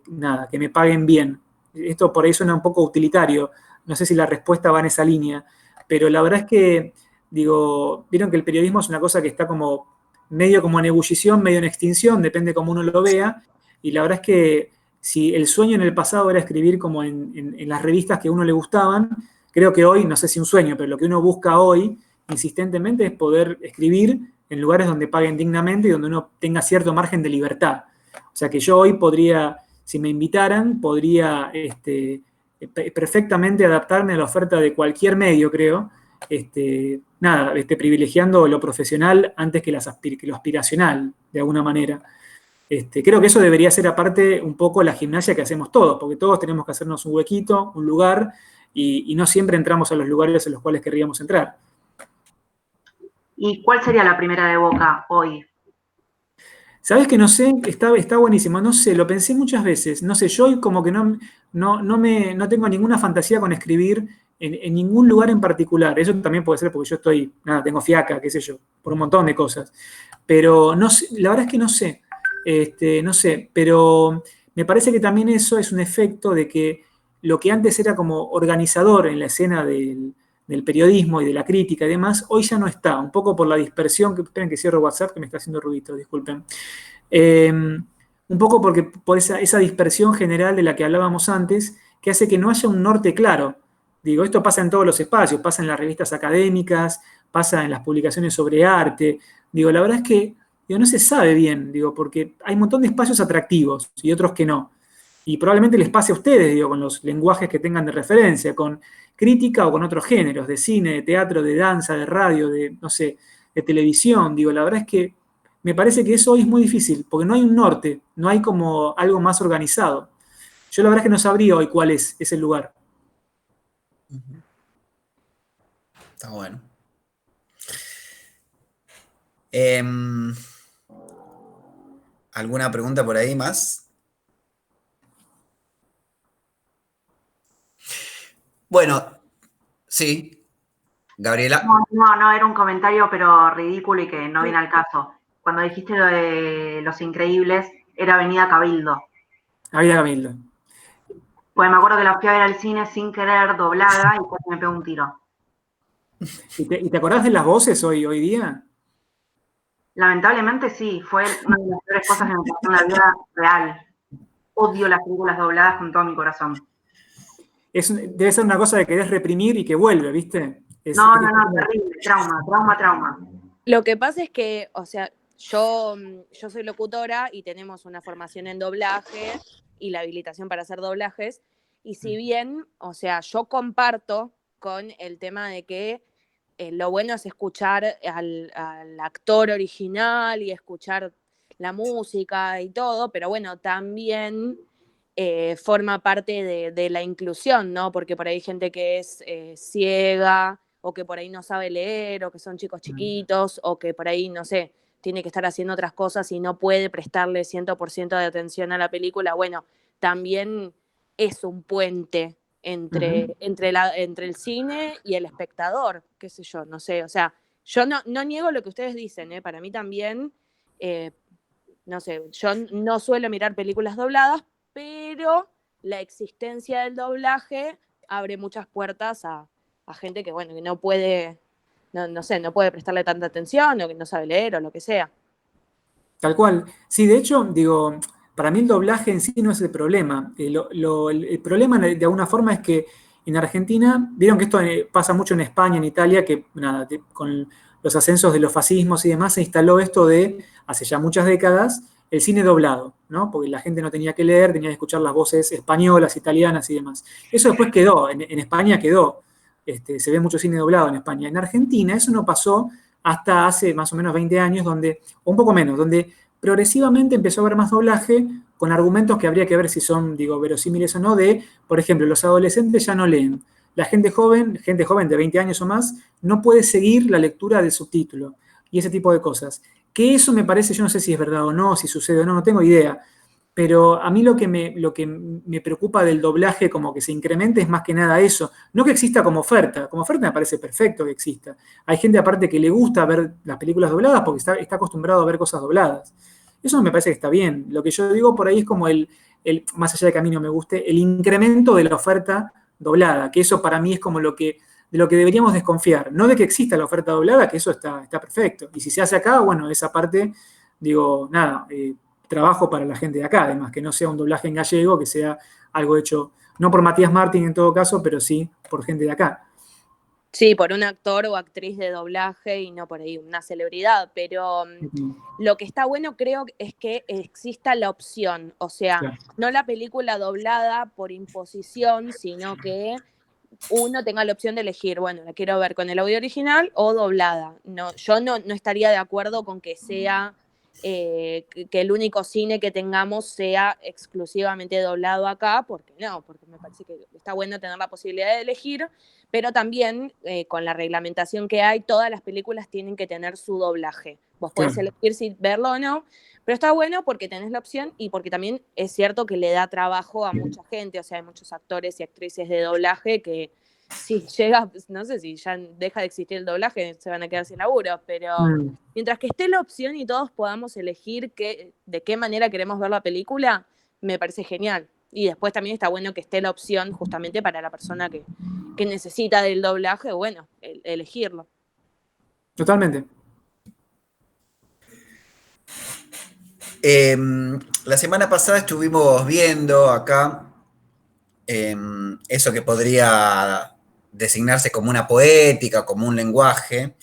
nada, que me paguen bien. Esto por ahí suena un poco utilitario, no sé si la respuesta va en esa línea, pero la verdad es que, digo, vieron que el periodismo es una cosa que está como medio como en ebullición, medio en extinción, depende cómo uno lo vea, y la verdad es que si el sueño en el pasado era escribir como en las revistas que a uno le gustaban, creo que hoy, no sé si un sueño, pero lo que uno busca hoy insistentemente es poder escribir en lugares donde paguen dignamente y donde uno tenga cierto margen de libertad. O sea que yo hoy podría, si me invitaran, podría perfectamente adaptarme a la oferta de cualquier medio, creo, privilegiando lo profesional antes que lo aspiracional, de alguna manera. Creo que eso debería ser aparte un poco la gimnasia que hacemos todos, porque todos tenemos que hacernos un huequito, un lugar, y no siempre entramos a los lugares en los cuales querríamos entrar. ¿Y cuál sería la primera de Boca hoy? ¿Sabes que no sé? Está buenísimo, no sé, lo pensé muchas veces, no sé, yo hoy como que no tengo ninguna fantasía con escribir en ningún lugar en particular. Eso también puede ser porque yo tengo fiaca, qué sé yo, por un montón de cosas. Pero no sé, la verdad es que no sé. No sé, pero me parece que también eso es un efecto de que lo que antes era como organizador en la escena del periodismo y de la crítica y demás, hoy ya no está, un poco por la dispersión, esperen que cierro WhatsApp que me está haciendo ruidito, disculpen. Un poco por esa dispersión general de la que hablábamos antes, que hace que no haya un norte claro. Digo, esto pasa en todos los espacios, pasa en las revistas académicas, pasa en las publicaciones sobre arte. Digo, la verdad es que no se sabe bien, porque hay un montón de espacios atractivos y otros que no. Y probablemente les pase a ustedes, con los lenguajes que tengan de referencia, con crítica o con otros géneros, de cine, de teatro, de danza, de radio, no sé, de televisión. La verdad es que me parece que eso hoy es muy difícil, porque no hay un norte, no hay como algo más organizado. Yo la verdad es que no sabría hoy cuál es ese lugar. Está bueno. Em, ¿Alguna pregunta por ahí más? Bueno, sí, Gabriela. No, era un comentario, pero ridículo y que no viene al caso. Cuando dijiste lo de Los Increíbles, era Avenida Cabildo. Avenida Camilo. Pues me acuerdo que la fui a ver al cine sin querer, doblada, y casi me pegó un tiro. ¿Y te acordás de las voces hoy día? Lamentablemente sí, fue una de las peores cosas que me pasó en la vida real. Odio las películas dobladas con todo mi corazón. Debe ser una cosa de querés reprimir y que vuelve, ¿viste? No, terrible, trauma. Lo que pasa es que, o sea, yo soy locutora y tenemos una formación en doblaje y la habilitación para hacer doblajes. Y si bien, o sea, yo comparto con el tema de que lo bueno es escuchar al actor original y escuchar la música y todo, pero bueno, también forma parte de la inclusión, ¿no? Porque por ahí hay gente que es ciega o que por ahí no sabe leer o que son chicos chiquitos o que por ahí, no sé, tiene que estar haciendo otras cosas y no puede prestarle 100% de atención a la película. Bueno, también es un puente entre el cine y el espectador, qué sé yo, no sé, o sea, yo no niego lo que ustedes dicen, para mí también, no sé, yo no suelo mirar películas dobladas, pero la existencia del doblaje abre muchas puertas a gente que, bueno, que no puede, no sé, no puede prestarle tanta atención o que no sabe leer o lo que sea. Tal cual. Sí, de hecho, digo, para mí el doblaje en sí no es el problema. El problema de alguna forma es que en Argentina, vieron que esto pasa mucho en España, en Italia, que nada, con los ascensos de los fascismos y demás se instaló esto de, hace ya muchas décadas, el cine doblado, ¿no? Porque la gente no tenía que leer, tenía que escuchar las voces españolas, italianas y demás. Eso después quedó, en España quedó. Se ve mucho cine doblado en España. En Argentina eso no pasó hasta hace más o menos 20 años, o un poco menos, donde progresivamente empezó a haber más doblaje con argumentos que habría que ver si son, digo, verosímiles o no, de, por ejemplo, los adolescentes ya no leen. La gente joven de 20 años o más, no puede seguir la lectura del subtítulo y ese tipo de cosas. Que eso me parece, yo no sé si es verdad o no, si sucede o no, no tengo idea. Pero a mí lo que me preocupa del doblaje como que se incremente es más que nada eso. No que exista como oferta. Como oferta me parece perfecto que exista. Hay gente aparte que le gusta ver las películas dobladas porque está acostumbrado a ver cosas dobladas. Eso me parece que está bien. Lo que yo digo por ahí es como más allá de que a mí no me guste, el incremento de la oferta doblada. Que eso para mí es como de lo que deberíamos desconfiar. No de que exista la oferta doblada, que eso está perfecto. Y si se hace acá, bueno, esa parte, digo, nada, trabajo para la gente de acá, además, que no sea un doblaje en gallego, que sea algo hecho, no por Matías Martín en todo caso, pero sí por gente de acá. Sí, por un actor o actriz de doblaje y no por ahí una celebridad, pero lo que está bueno creo es que exista la opción, o sea, Claro. no la película doblada por imposición, sino que uno tenga la opción de elegir, bueno, la quiero ver con el audio original o doblada. No, yo no estaría de acuerdo con que sea que el único cine que tengamos sea exclusivamente doblado acá, porque no, porque me parece que está bueno tener la posibilidad de elegir, pero también con la reglamentación que hay, todas las películas tienen que tener su doblaje. Vos podés Claro. elegir si verlo o no, pero está bueno porque tenés la opción y porque también es cierto que le da trabajo a mucha gente, o sea, hay muchos actores y actrices de doblaje que si llega, no sé si ya deja de existir el doblaje, se van a quedar sin laburo, pero mientras que esté la opción y todos podamos elegir de qué manera queremos ver la película, me parece genial. Y después también está bueno que esté la opción justamente para la persona que necesita del doblaje, bueno, elegirlo. Totalmente. La semana pasada estuvimos viendo acá eso que podría designarse como una poética, como un lenguaje,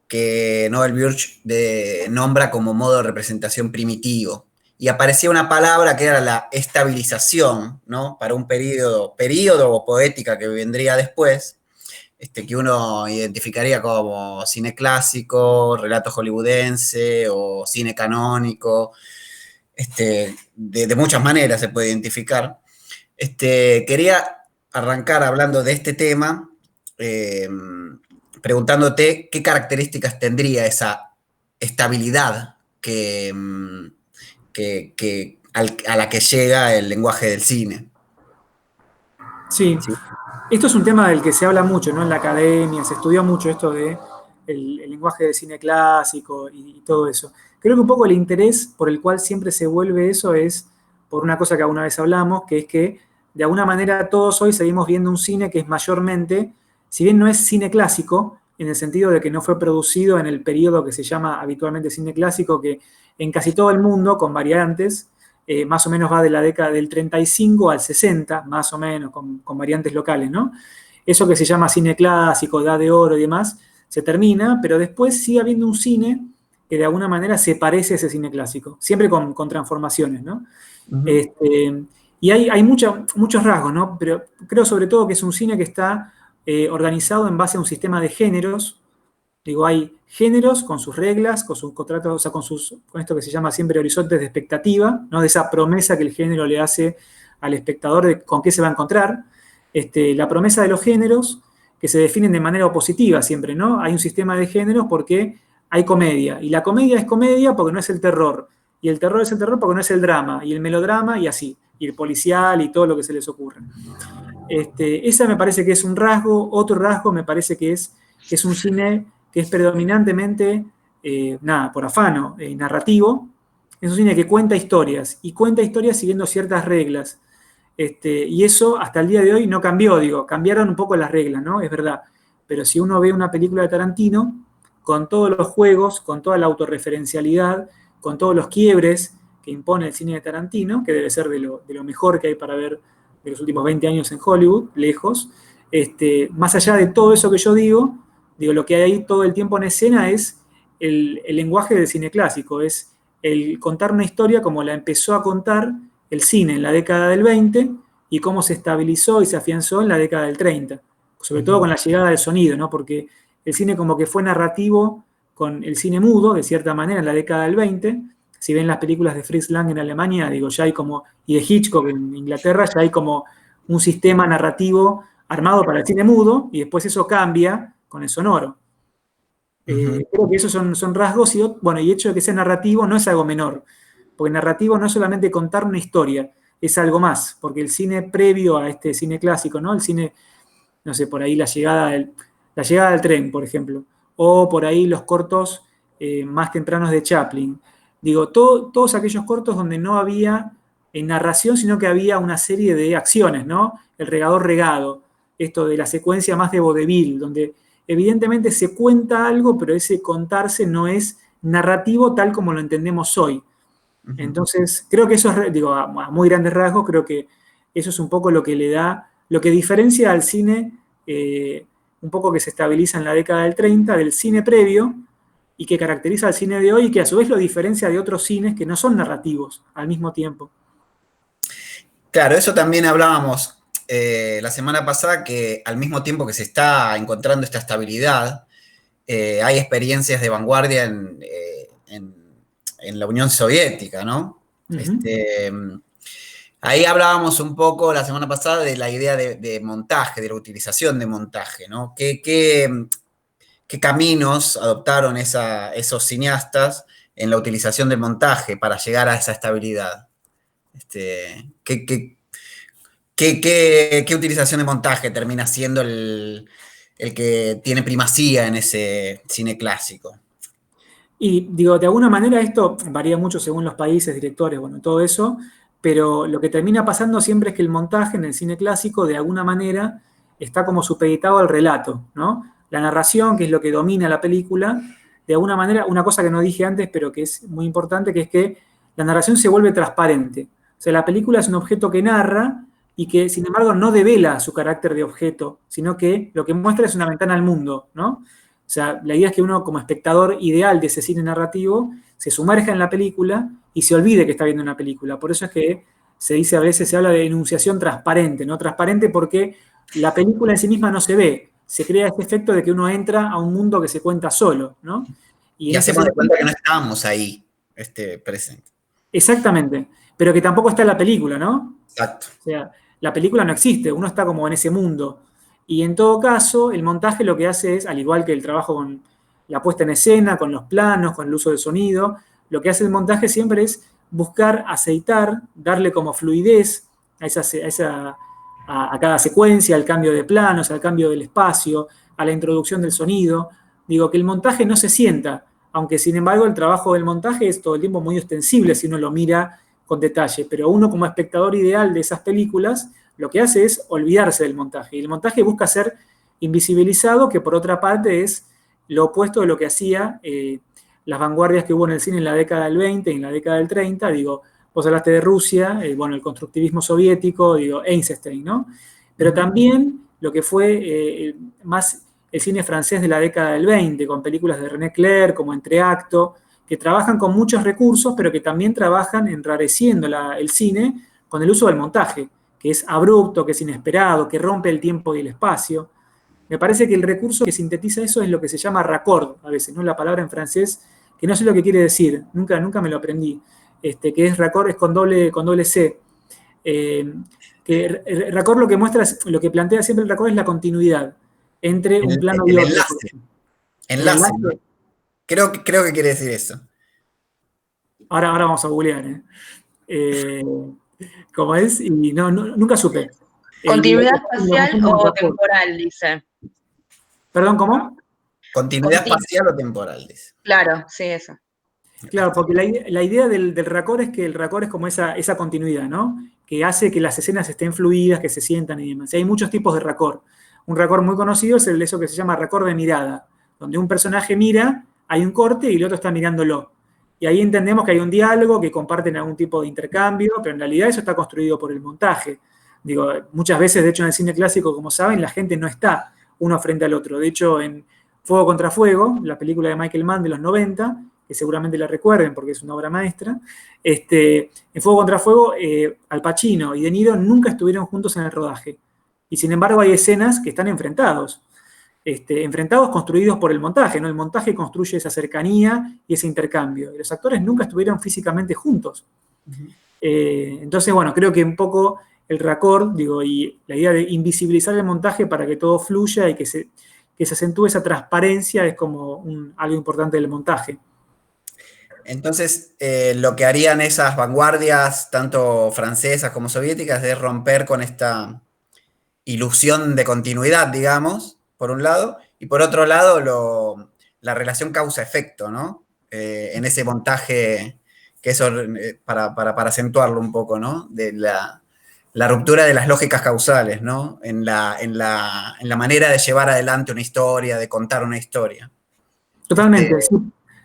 que Noel Birch nombra como modo de representación primitivo. Y aparecía una palabra que era la estabilización, ¿no? Para un periodo o poética que vendría después, que uno identificaría como cine clásico, relato hollywoodense o cine canónico, de muchas maneras se puede identificar. Quería arrancar hablando de este tema eh, preguntándote qué características tendría esa estabilidad a la que llega el lenguaje del cine. Sí, ¿Sí? esto es un tema del que se habla mucho, ¿no? En la academia, se estudia mucho esto de el lenguaje del cine clásico y todo eso. Creo que un poco el interés por el cual siempre se vuelve eso es por una cosa que alguna vez hablamos, que es que de alguna manera todos hoy seguimos viendo un cine que es mayormente, si bien no es cine clásico, en el sentido de que no fue producido en el periodo que se llama habitualmente cine clásico, que en casi todo el mundo, con variantes, más o menos va de la década del 35 al 60, más o menos, con variantes locales, ¿no? Eso que se llama cine clásico, edad de oro y demás, se termina, pero después sigue habiendo un cine que de alguna manera se parece a ese cine clásico, siempre con transformaciones, ¿no? Uh-huh. Y hay muchos rasgos, ¿no? Pero creo sobre todo que es un cine que está organizado en base a un sistema de géneros. Digo, hay géneros con sus reglas, con sus contratos, o sea, con esto que se llama siempre horizontes de expectativa, ¿no? De esa promesa que el género le hace al espectador de con qué se va a encontrar. La promesa de los géneros que se definen de manera opositiva siempre, ¿no? Hay un sistema de géneros porque hay comedia, y la comedia es comedia porque no es el terror, y el terror es el terror porque no es el drama, y el melodrama y así, y el policial y todo lo que se les ocurra. Esa me parece que es un rasgo. Otro rasgo me parece que es un cine que es predominantemente, por afano, narrativo. Es un cine que cuenta historias, y cuenta historias siguiendo ciertas reglas. Y eso hasta el día de hoy no cambió, digo, cambiaron un poco las reglas, ¿no? Es verdad. Pero si uno ve una película de Tarantino, con todos los juegos, con toda la autorreferencialidad, con todos los quiebres que impone el cine de Tarantino, que debe ser de lo mejor que hay para ver de los últimos 20 años en Hollywood, lejos, más allá de todo eso que yo digo, lo que hay ahí todo el tiempo en escena es el lenguaje del cine clásico, es el contar una historia como la empezó a contar el cine en la década del 20 y cómo se estabilizó y se afianzó en la década del 30, sobre todo con la llegada del sonido, ¿no? Porque el cine como que fue narrativo con el cine mudo, de cierta manera, en la década del 20. Si ven las películas de Fritz Lang en Alemania, digo, ya hay como, y de Hitchcock en Inglaterra, ya hay como un sistema narrativo armado para el cine mudo, y después eso cambia con el sonoro. Creo que esos son rasgos, y bueno, y el hecho de que sea narrativo no es algo menor, porque narrativo no es solamente contar una historia, es algo más, porque el cine previo a este cine clásico, ¿no? El cine, no sé, por ahí la llegada del tren, por ejemplo, o por ahí los cortos más tempranos de Chaplin. Digo, todos aquellos cortos donde no había narración, sino que había una serie de acciones, ¿no? El regador regado, esto de la secuencia más de vodevil, donde evidentemente se cuenta algo, pero ese contarse no es narrativo tal como lo entendemos hoy. Entonces, creo que eso es, digo, a muy grandes rasgos, creo que eso es un poco lo que le da, lo que diferencia al cine, un poco que se estabiliza en la década del 30, del cine previo, y que caracteriza al cine de hoy, y que a su vez lo diferencia de otros cines que no son narrativos al mismo tiempo. Claro, eso también hablábamos la semana pasada, que al mismo tiempo que se está encontrando esta estabilidad, hay experiencias de vanguardia en la Unión Soviética, ¿no? Ahí hablábamos un poco la semana pasada de la idea de montaje, de la utilización de montaje, ¿no? ¿Qué caminos adoptaron esos cineastas en la utilización del montaje para llegar a esa estabilidad? ¿Qué utilización de montaje termina siendo el que tiene primacía en ese cine clásico? Y digo, de alguna manera esto varía mucho según los países, directores, bueno, todo eso, pero lo que termina pasando siempre es que el montaje en el cine clásico de alguna manera está como supeditado al relato, ¿no? La narración, que es lo que domina la película, de alguna manera, una cosa que no dije antes, pero que es muy importante, que es que la narración se vuelve transparente. O sea, la película es un objeto que narra y que, sin embargo, no devela su carácter de objeto, sino que lo que muestra es una ventana al mundo, ¿no? O sea, la idea es que uno, como espectador ideal de ese cine narrativo, se sumerja en la película y se olvide que está viendo una película. Por eso es que se dice, a veces se habla de enunciación transparente, ¿no? Transparente porque la película en sí misma no se ve. Se crea este efecto de que uno entra a un mundo que se cuenta solo, ¿no? Y hacemos de cuenta que no estábamos ahí, presente. Exactamente. Pero que tampoco está en la película, ¿no? Exacto. O sea, la película no existe, uno está como en ese mundo. Y en todo caso, el montaje lo que hace es, al igual que el trabajo con la puesta en escena, con los planos, con el uso del sonido, lo que hace el montaje siempre es buscar aceitar, darle como fluidez a cada secuencia, al cambio de planos, al cambio del espacio, a la introducción del sonido. Digo, que el montaje no se sienta, aunque sin embargo el trabajo del montaje es todo el tiempo muy ostensible si uno lo mira con detalle, pero uno como espectador ideal de esas películas lo que hace es olvidarse del montaje, y el montaje busca ser invisibilizado, que por otra parte es lo opuesto de lo que hacía las vanguardias que hubo en el cine en la década del 20 y en la década del 30, digo, vos hablaste de Rusia, bueno, el constructivismo soviético, digo, Einstein, ¿no? Pero también lo que fue más el cine francés de la década del 20, con películas de René Clair, como Entreacto, que trabajan con muchos recursos, pero que también trabajan enrareciendo el cine con el uso del montaje, que es abrupto, que es inesperado, que rompe el tiempo y el espacio. Me parece que el recurso que sintetiza eso es lo que se llama raccord, a veces, ¿no? La palabra en francés, que no sé lo que quiere decir, nunca me lo aprendí, que es raccord, es con doble C. Que raccord lo que muestra, lo que plantea siempre el raccord es la continuidad entre un plano y otro. Enlace. ¿No? Creo que quiere decir eso. Ahora vamos a googlear. ¿Cómo es? Y nunca supe. ¿Continuidad espacial o temporal, dice? ¿Perdón, cómo? Continuidad espacial o temporal, dice. Claro, sí, eso. Claro, porque la idea del raccord es que el raccord es como esa continuidad, ¿no? Que hace que las escenas estén fluidas, que se sientan y demás. Y hay muchos tipos de raccord. Un raccord muy conocido es eso que se llama raccord de mirada, donde un personaje mira, hay un corte y el otro está mirándolo. Y ahí entendemos que hay un diálogo, que comparten algún tipo de intercambio, pero en realidad eso está construido por el montaje. Digo, muchas veces, de hecho, en el cine clásico, como saben, la gente no está uno frente al otro. De hecho, en Fuego contra Fuego, la película de Michael Mann de los 90, que seguramente la recuerden porque es una obra maestra, en Fuego contra Fuego, Al Pacino y De Niro nunca estuvieron juntos en el rodaje. Y sin embargo hay escenas que están enfrentados. Enfrentados construidos por el montaje, ¿no? El montaje construye esa cercanía y ese intercambio. Y los actores nunca estuvieron físicamente juntos. Entonces, bueno, creo que un poco el raccord, digo, y la idea de invisibilizar el montaje para que todo fluya y que se acentúe esa transparencia es como algo importante del montaje. Entonces, lo que harían esas vanguardias, tanto francesas como soviéticas, es romper con esta ilusión de continuidad, digamos, por un lado, y por otro lado, la relación causa-efecto, ¿no? En ese montaje, que eso, para acentuarlo un poco, ¿no? De la ruptura de las lógicas causales, ¿no? En la manera de llevar adelante una historia, de contar una historia. Totalmente, sí,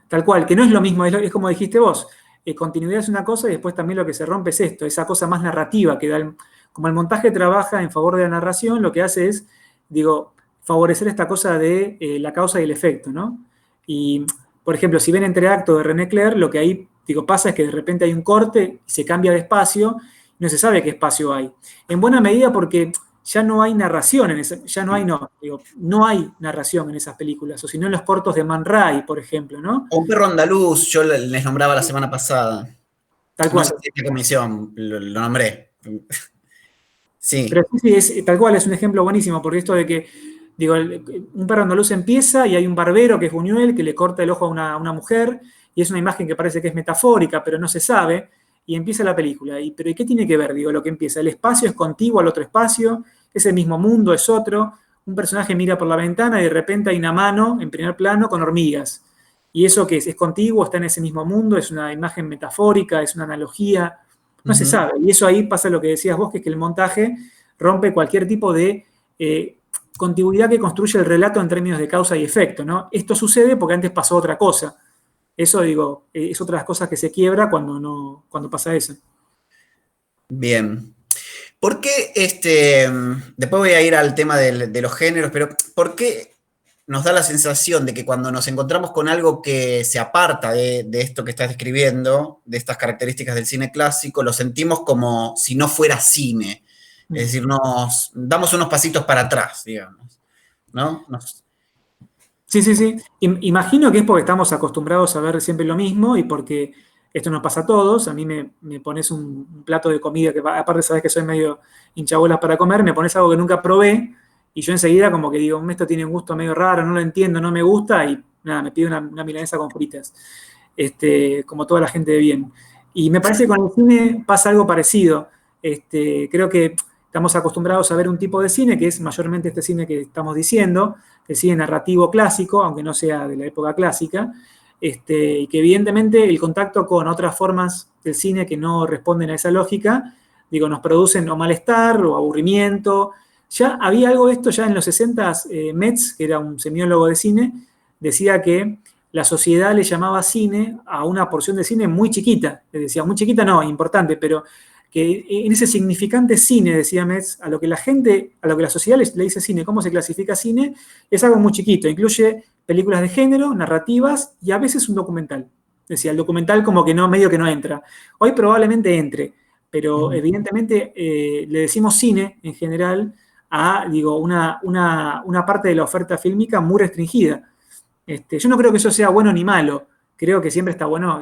tal cual, que no es lo mismo, es como dijiste vos, continuidad es una cosa y después también lo que se rompe es esto, esa cosa más narrativa que da, como el montaje trabaja en favor de la narración, lo que hace es, digo, favorecer esta cosa de la causa y el efecto, ¿no? Y, por ejemplo, si ven Entreacto de René Clair, lo que ahí, digo, pasa es que de repente hay un corte y se cambia de espacio, no se sabe qué espacio hay. En buena medida porque ya no hay narración no hay narración en esas películas, o si no en los cortos de Man Ray, por ejemplo, ¿no? O Un perro andaluz, yo les nombraba la semana pasada. Tal cual. No sé si en qué comisión lo nombré. Sí. Pero sí, tal cual, es un ejemplo buenísimo, porque esto de que, digo, un perro andaluz empieza y hay un barbero que es Buñuel que le corta el ojo a una mujer, y es una imagen que parece que es metafórica, pero no se sabe, y empieza la película. ¿Pero qué tiene que ver, digo, lo que empieza? El espacio es contiguo al otro espacio, es el mismo mundo, es otro. Un personaje mira por la ventana y de repente hay una mano en primer plano con hormigas. ¿Y eso qué es? ¿Es contiguo? ¿Está en ese mismo mundo? ¿Es una imagen metafórica? ¿Es una analogía? No se sabe. Y eso ahí pasa lo que decías vos, que es que el montaje rompe cualquier tipo de contigüidad que construye el relato en términos de causa y efecto, ¿no? Esto sucede porque antes pasó otra cosa. Eso, digo, es otra de las cosas que se quiebra cuando pasa eso. Bien. ¿Por qué, después voy a ir al tema de los géneros, pero ¿por qué nos da la sensación de que cuando nos encontramos con algo que se aparta de esto que estás describiendo, de estas características del cine clásico, lo sentimos como si no fuera cine? Es decir, nos damos unos pasitos para atrás, digamos, ¿no? Sí. Imagino que es porque estamos acostumbrados a ver siempre lo mismo y porque esto nos pasa a todos. A mí me pones un plato de comida que, aparte sabes que soy medio hinchabolas para comer, me pones algo que nunca probé y yo enseguida como que digo, esto tiene un gusto medio raro, no lo entiendo, no me gusta, y nada, me pido una milanesa con fritas, como toda la gente de bien. Y me parece que con el cine pasa algo parecido. Creo que estamos acostumbrados a ver un tipo de cine, que es mayormente este cine que estamos diciendo, el cine narrativo clásico, aunque no sea de la época clásica, y que evidentemente el contacto con otras formas del cine que no responden a esa lógica, digo, nos producen o malestar o aburrimiento. Ya había algo de esto ya en los 60s, Metz, que era un semiólogo de cine, decía que la sociedad le llamaba cine a una porción de cine muy chiquita. Le decía, muy chiquita no, importante, pero que en ese significante cine, decía Metz, a lo que la sociedad le dice cine, cómo se clasifica cine, es algo muy chiquito. Incluye películas de género, narrativas y a veces un documental. Decía, el documental como que no, medio que no entra. Hoy probablemente entre, pero evidentemente le decimos cine en general a, digo, una parte de la oferta fílmica muy restringida. Yo no creo que eso sea bueno ni malo. Creo que siempre está bueno,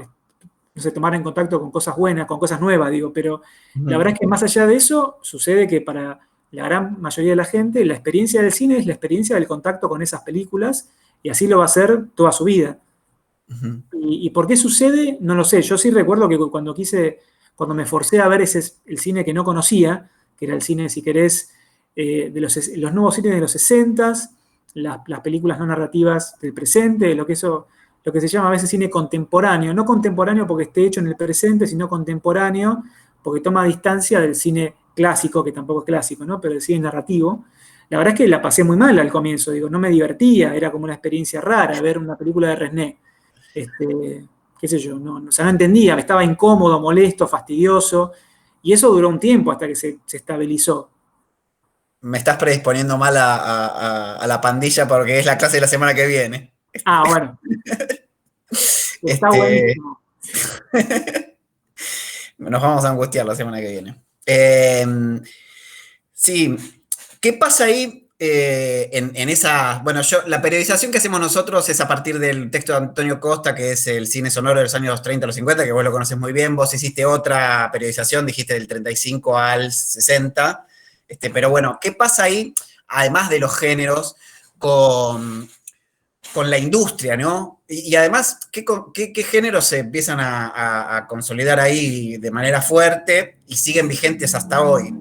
no sé, tomar en contacto con cosas buenas, con cosas nuevas, digo, pero la verdad es que más allá de eso, sucede que para la gran mayoría de la gente, la experiencia del cine es la experiencia del contacto con esas películas, y así lo va a hacer toda su vida. ¿Y por qué sucede? No lo sé. Yo sí recuerdo que cuando me forcé a ver el cine que no conocía, que era el cine, si querés, de los nuevos cines de los 60s, las películas no narrativas del presente, lo que se llama a veces cine contemporáneo, no contemporáneo porque esté hecho en el presente, sino contemporáneo porque toma distancia del cine clásico, que tampoco es clásico, ¿no? Pero el cine narrativo. La verdad es que la pasé muy mal al comienzo, digo, no me divertía, era como una experiencia rara ver una película de Resnais. Qué sé yo, no entendía, estaba incómodo, molesto, fastidioso, y eso duró un tiempo hasta que se estabilizó. Me estás predisponiendo mal a la pandilla porque es la clase de la semana que viene. Ah, bueno. Está buenísimo. Nos vamos a angustiar la semana que viene. Sí, ¿qué pasa ahí en esa... Bueno, la periodización que hacemos nosotros es a partir del texto de Antonio Costa, que es el cine sonoro de los años 30 a los 50, que vos lo conoces muy bien. Vos hiciste otra periodización, dijiste del 35 al 60. Pero bueno, ¿qué pasa ahí, además de los géneros, con la industria, ¿no? Y además, ¿qué géneros se empiezan a consolidar ahí de manera fuerte y siguen vigentes hasta hoy?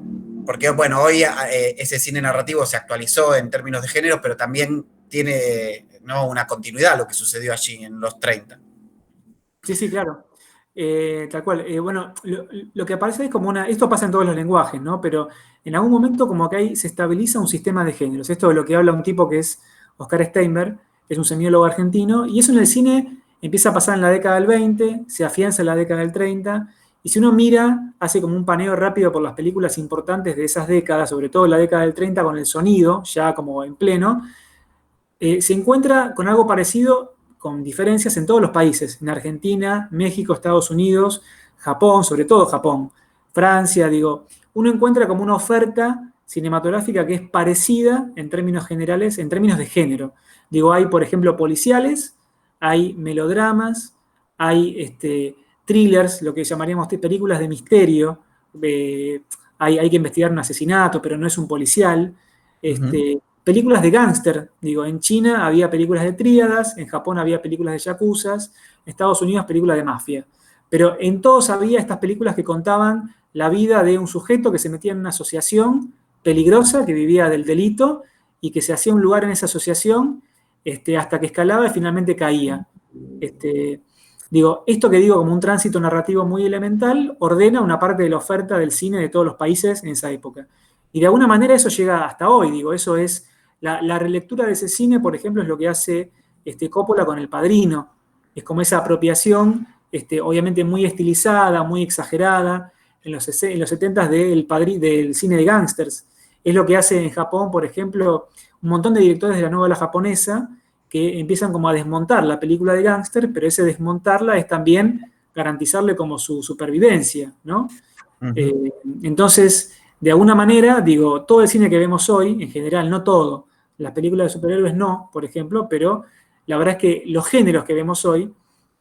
Porque, bueno, hoy ese cine narrativo se actualizó en términos de género, pero también tiene, ¿no?, una continuidad lo que sucedió allí en los 30. Sí, claro. Tal cual. Bueno, lo que aparece es como esto pasa en todos los lenguajes, ¿no? Pero en algún momento como que ahí se estabiliza un sistema de géneros. Esto es lo que habla un tipo que es Oscar Steinberg, que es un semiólogo argentino, y eso en el cine empieza a pasar en la década del 20, se afianza en la década del 30, y si uno mira, hace como un paneo rápido por las películas importantes de esas décadas, sobre todo en la década del 30 con el sonido, ya como en pleno, se encuentra con algo parecido, con diferencias en todos los países, en Argentina, México, Estados Unidos, Japón, sobre todo Japón, Francia, digo, uno encuentra como una oferta cinematográfica que es parecida en términos generales, en términos de género. Digo, hay, por ejemplo, policiales, hay melodramas, hay thrillers, lo que llamaríamos películas de misterio, hay que investigar un asesinato, pero no es un policial. Películas de gángster, digo, en China había películas de tríadas, en Japón había películas de yakuzas, en Estados Unidos películas de mafia. Pero en todos había estas películas que contaban la vida de un sujeto que se metía en una asociación peligrosa, que vivía del delito, y que se hacía un lugar en esa asociación hasta que escalaba y finalmente caía. Digo, esto que digo como un tránsito narrativo muy elemental, ordena una parte de la oferta del cine de todos los países en esa época. Y de alguna manera eso llega hasta hoy, digo, eso es, la relectura de ese cine, por ejemplo, es lo que hace Coppola con El Padrino. Es como esa apropiación, obviamente muy estilizada, muy exagerada, en los 70s del cine de gángsters. Es lo que hace en Japón, por ejemplo, un montón de directores de la nueva ola japonesa que empiezan como a desmontar la película de gángster, pero ese desmontarla es también garantizarle como su supervivencia, ¿no? Entonces, de alguna manera, digo, todo el cine que vemos hoy, en general, no todo, las películas de superhéroes no, por ejemplo, pero la verdad es que los géneros que vemos hoy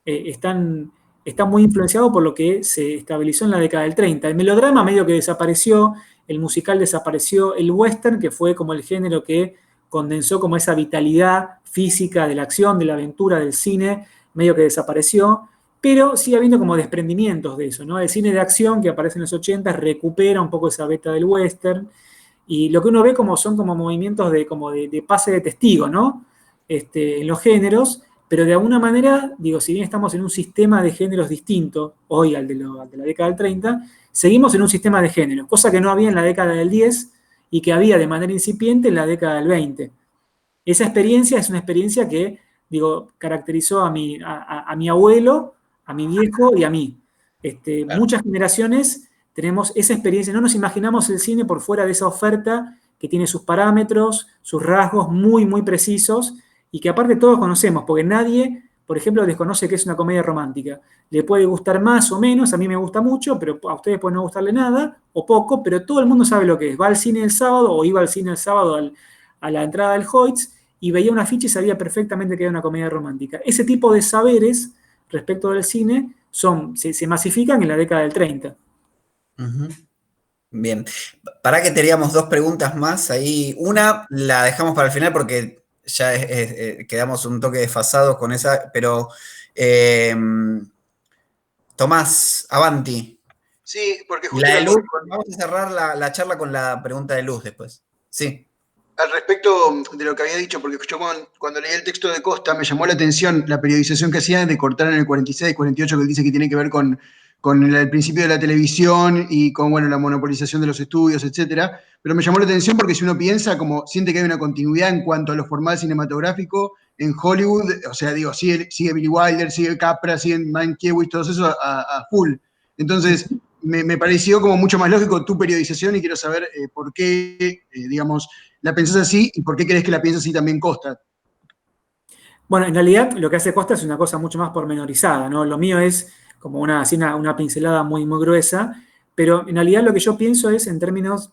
están está muy influenciado por lo que se estabilizó en la década del 30. El melodrama medio que desapareció, el musical desapareció, el western, que fue como el género que condensó como esa vitalidad física de la acción, de la aventura del cine, medio que desapareció, pero sigue habiendo como desprendimientos de eso, ¿no? El cine de acción que aparece en los 80 recupera un poco esa beta del western, y lo que uno ve como son como movimientos de pase de testigo, ¿no? En los géneros, pero de alguna manera, digo, si bien estamos en un sistema de géneros distinto, hoy al de la década del 30, seguimos en un sistema de géneros, cosa que no había en la década del 10 y que había de manera incipiente en la década del 20. Esa experiencia es una experiencia que, digo, caracterizó a mi abuelo, a mi viejo y a mí. Claro. Muchas generaciones tenemos esa experiencia, no nos imaginamos el cine por fuera de esa oferta que tiene sus parámetros, sus rasgos muy, muy precisos, y que aparte todos conocemos, porque nadie, por ejemplo, desconoce que es una comedia romántica. Le puede gustar más o menos, a mí me gusta mucho, pero a ustedes puede no gustarle nada, o poco, pero todo el mundo sabe lo que es. Va al cine el sábado, o iba al cine el sábado a la entrada del Hoyts, y veía una ficha y sabía perfectamente que era una comedia romántica. Ese tipo de saberes respecto del cine se masifican en la década del 30. Ujú. Bien, para que teníamos dos preguntas más ahí. Una la dejamos para el final porque ya quedamos un toque desfasados con esa, pero eh, Tomás, Avanti. Sí, porque Y justo la de era Luz, vamos a cerrar la charla con la pregunta de Luz después. Sí. al respecto de lo que había dicho, porque yo cuando leí el texto de Costa me llamó la atención la periodización que hacía de cortar en el 46, 48, que él dice que tiene que ver con el principio de la televisión y con bueno, la monopolización de los estudios, etcétera. Pero me llamó la atención porque si uno piensa, como siente que hay una continuidad en cuanto a los formatos cinematográficos en Hollywood, o sea, digo, sigue Billy Wilder, sigue Capra, sigue Mankiewicz, todos esos a full. Entonces, me pareció como mucho más lógico tu periodización y quiero saber por qué, digamos, la pensás así y por qué crees que la piensa así también Costa. Bueno, en realidad lo que hace Costa es una cosa mucho más pormenorizada, ¿no? Lo mío es como una pincelada muy, muy gruesa, pero en realidad lo que yo pienso es en términos,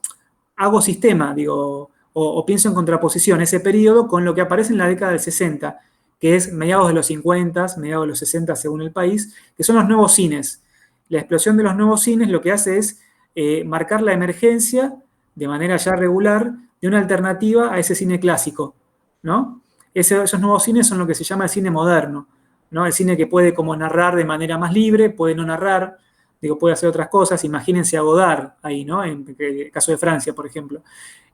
hago sistema, digo, o pienso en contraposición ese periodo con lo que aparece en la década del 60, que es mediados de los 50, mediados de los 60 según el país, que son los nuevos cines. La explosión de los nuevos cines lo que hace es marcar la emergencia de manera ya regular de una alternativa a ese cine clásico, ¿no? Esos nuevos cines son lo que se llama el cine moderno, ¿no? El cine que puede como narrar de manera más libre, puede no narrar, digo, puede hacer otras cosas. Imagínense a Godard ahí, ¿no? En el caso de Francia, por ejemplo.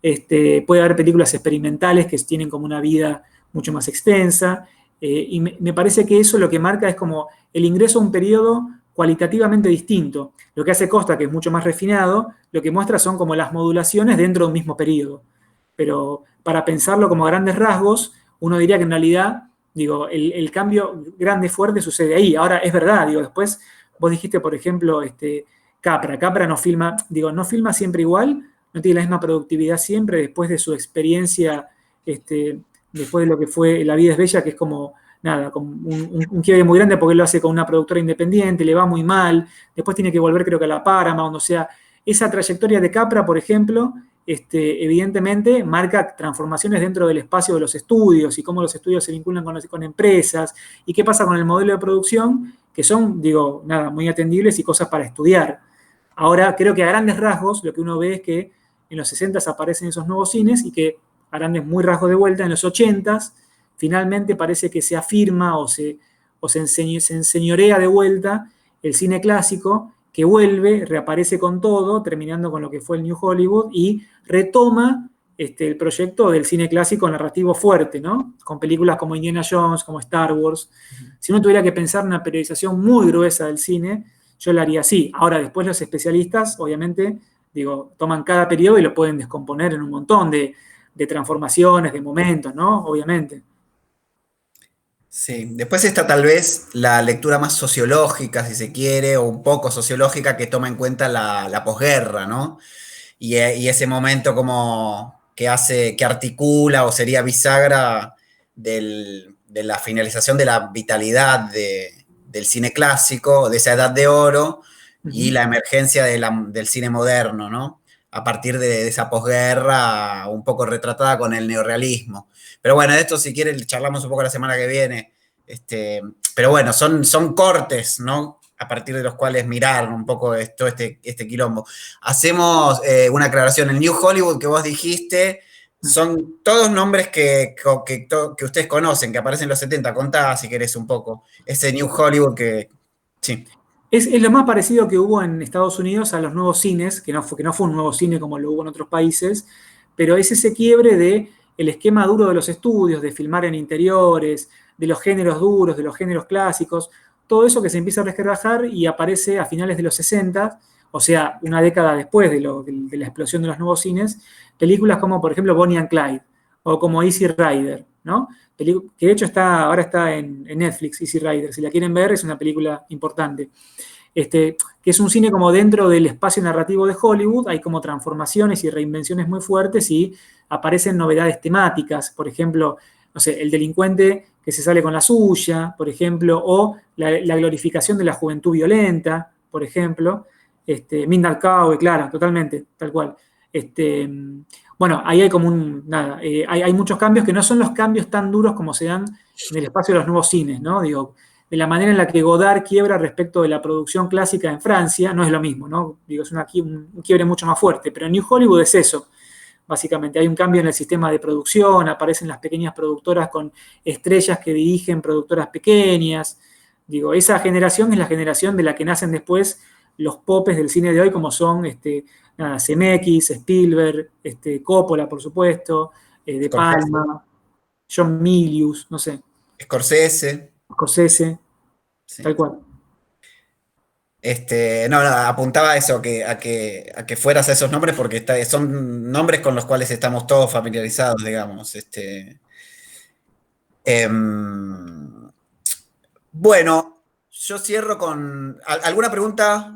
Puede haber películas experimentales que tienen como una vida mucho más extensa, y me parece que eso lo que marca es como el ingreso a un periodo cualitativamente distinto. Lo que hace Costa, que es mucho más refinado, lo que muestra son como las modulaciones dentro de un mismo periodo. Pero para pensarlo como a grandes rasgos, uno diría que en realidad, digo, el cambio grande, fuerte sucede ahí. Ahora, es verdad, digo, después vos dijiste, por ejemplo, Capra no filma, digo, no filma siempre igual, no tiene la misma productividad siempre, después de su experiencia, después de lo que fue La vida es bella, que es como, nada, como un quiebre muy grande porque él lo hace con una productora independiente, le va muy mal, después tiene que volver creo que a la Paramount, o sea, esa trayectoria de Capra, por ejemplo, evidentemente marca transformaciones dentro del espacio de los estudios y cómo los estudios se vinculan con empresas y qué pasa con el modelo de producción, que son, digo, nada, muy atendibles y cosas para estudiar. Ahora, creo que a grandes rasgos lo que uno ve es que en los 60 aparecen esos nuevos cines y que a grandes muy rasgos de vuelta, en los 80 finalmente parece que se afirma o se enseñorea de vuelta el cine clásico, que vuelve, reaparece con todo, terminando con lo que fue el New Hollywood, y retoma el proyecto del cine clásico narrativo fuerte, ¿no? Con películas como Indiana Jones, como Star Wars. Si uno tuviera que pensar una periodización muy gruesa del cine, yo la haría así. Ahora, después los especialistas, obviamente, digo, toman cada periodo y lo pueden descomponer en un montón de transformaciones, de momentos, ¿no? Obviamente. Sí, después está tal vez la lectura más sociológica, si se quiere, o un poco sociológica que toma en cuenta la posguerra, ¿no? Y ese momento como que articula o sería bisagra de la finalización de la vitalidad del cine clásico, de esa edad de oro, y la emergencia del cine moderno, ¿no? A partir de esa posguerra un poco retratada con el neorrealismo. Pero bueno, de esto si quieren charlamos un poco la semana que viene. Pero bueno, son cortes, ¿no? a partir de los cuales mirar un poco todo este quilombo. Hacemos una aclaración. El New Hollywood que vos dijiste son todos nombres que ustedes conocen, que aparecen en los 70. Contá, si querés, un poco. Ese New Hollywood que... Sí. Es lo más parecido que hubo en Estados Unidos a los nuevos cines, que no fue un nuevo cine como lo hubo en otros países, pero es ese quiebre de el esquema duro de los estudios, de filmar en interiores, de los géneros duros, de los géneros clásicos, todo eso que se empieza a resquebrajar y aparece a finales de los 60, o sea, una década después de la explosión de los nuevos cines, películas como, por ejemplo, Bonnie and Clyde, o como Easy Rider, ¿no? Que de hecho ahora está en Netflix, Easy Rider. Si la quieren ver, es una película importante. Que es un cine como dentro del espacio narrativo de Hollywood, hay como transformaciones y reinvenciones muy fuertes y aparecen novedades temáticas, por ejemplo, no sé, el delincuente que se sale con la suya, por ejemplo, o la glorificación de la juventud violenta, por ejemplo, Midnight Cowboy, claro, totalmente, tal cual. Bueno, ahí hay como hay muchos cambios que no son los cambios tan duros como se dan en el espacio de los nuevos cines, ¿no? Digo, de la manera en la que Godard quiebra respecto de la producción clásica en Francia, no es lo mismo, ¿no? Digo, es un quiebre mucho más fuerte, pero en New Hollywood es eso, básicamente. Hay un cambio en el sistema de producción, aparecen las pequeñas productoras con estrellas que dirigen productoras pequeñas. Digo, esa generación es la generación de la que nacen después los popes del cine de hoy, como son Zemeckis, Spielberg, Coppola, por supuesto, De Palma, John Milius, no sé. Scorsese, sí. Tal cual. No, apuntaba a eso, a que fueras a esos nombres porque son nombres con los cuales estamos todos familiarizados, digamos. Bueno, yo cierro con... ¿Alguna pregunta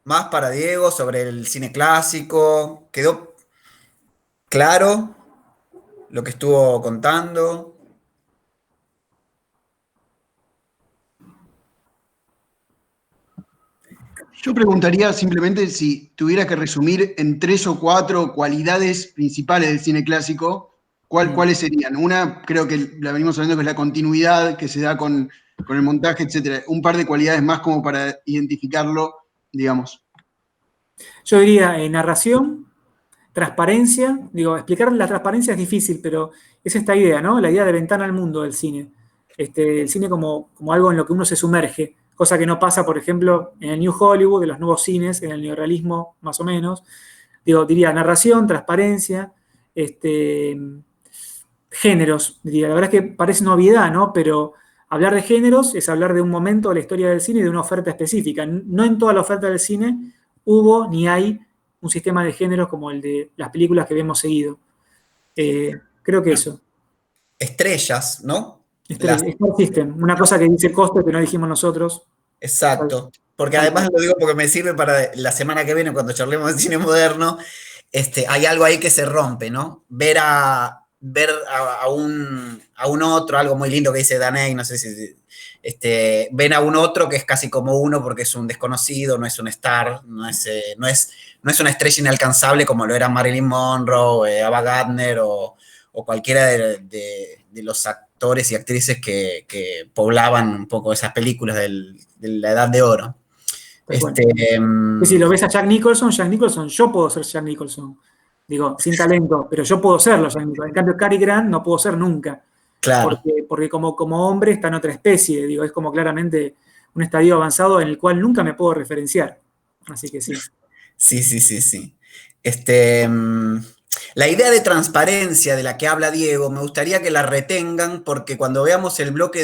más para Diego sobre el cine clásico? ¿Quedó claro lo que estuvo contando? Yo preguntaría simplemente si tuviera que resumir en 3 o 4 cualidades principales del cine clásico, ¿cuáles serían? Una, creo que la venimos hablando, que es la continuidad que se da con el montaje, etc. Un par de cualidades más como para identificarlo, digamos. Yo diría narración, transparencia. Digo, explicar la transparencia es difícil, pero es esta idea, ¿no? La idea de ventana al mundo del cine. El cine como algo en lo que uno se sumerge. Cosa que no pasa, por ejemplo, en el New Hollywood, en los nuevos cines, en el neorrealismo, más o menos. Diría narración, transparencia, géneros, diría. La verdad es que parece una obviedad, ¿no? Pero hablar de géneros es hablar de un momento de la historia del cine y de una oferta específica. No en toda la oferta del cine hubo ni hay un sistema de géneros como el de las películas que vemos seguido. Creo que eso. Estrellas, ¿no? Star System, una cosa que dice Coste que no dijimos nosotros. Exacto, porque además lo digo porque me sirve para la semana que viene cuando charlemos de cine moderno, hay algo ahí que se rompe, ¿no? Ver a un otro, algo muy lindo que dice Daney, no sé si ven a un otro que es casi como uno porque es un desconocido, no es un star, no es una estrella inalcanzable como lo era Marilyn Monroe, Ava Gardner o cualquiera de los actores y actrices que poblaban un poco esas películas de la Edad de Oro. Si lo ves a Jack Nicholson, yo puedo ser Jack Nicholson. Digo, sin talento, pero yo puedo serlo, Jack Nicholson. En cambio, Cary Grant no puedo ser nunca. Claro. Porque como hombre está en otra especie. Digo, es como claramente un estadio avanzado en el cual nunca me puedo referenciar. Así que sí. Sí. La idea de transparencia de la que habla Diego, me gustaría que la retengan porque cuando veamos el bloque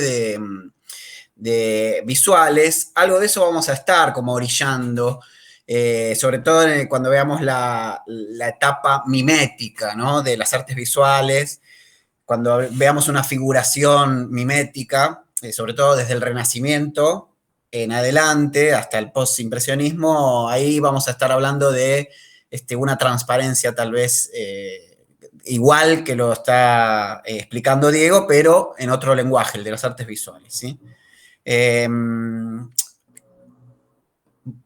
de visuales, algo de eso vamos a estar como orillando, sobre todo cuando veamos la etapa mimética, ¿no? De las artes visuales, cuando veamos una figuración mimética, sobre todo desde el Renacimiento en adelante hasta el postimpresionismo, ahí vamos a estar hablando de una transparencia tal vez igual que lo está explicando Diego, pero en otro lenguaje, el de las artes visuales, ¿sí?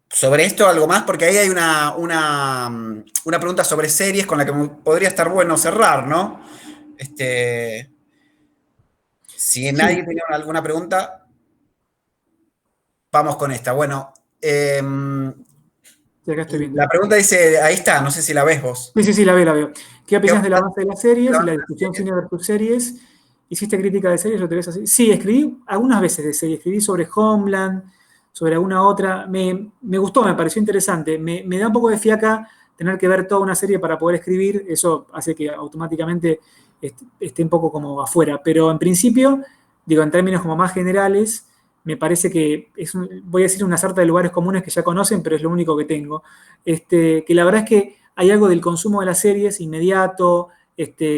Sobre esto algo más, porque ahí hay una pregunta sobre series con la que podría estar bueno cerrar, ¿no? Si nadie tiene alguna pregunta. vamos con esta. Bueno, Sí, acá estoy viendo. la pregunta dice, ahí está, no sé si la ves vos. Sí, la veo. ¿Qué opinas del ¿Qué avance de las series y la opinas? discusión cine versus series? ¿Hiciste crítica de series o te ves así? Sí, escribí algunas veces de series. Escribí sobre Homeland, sobre alguna otra. Me gustó, me pareció interesante. Me da un poco de fiaca tener que ver toda una serie para poder escribir. Eso hace que automáticamente esté un poco como afuera. Pero en principio, digo, en términos como más generales, me parece que voy a decir una sarta de lugares comunes que ya conocen, pero es lo único que tengo. Que la verdad es que hay algo del consumo de las series inmediato,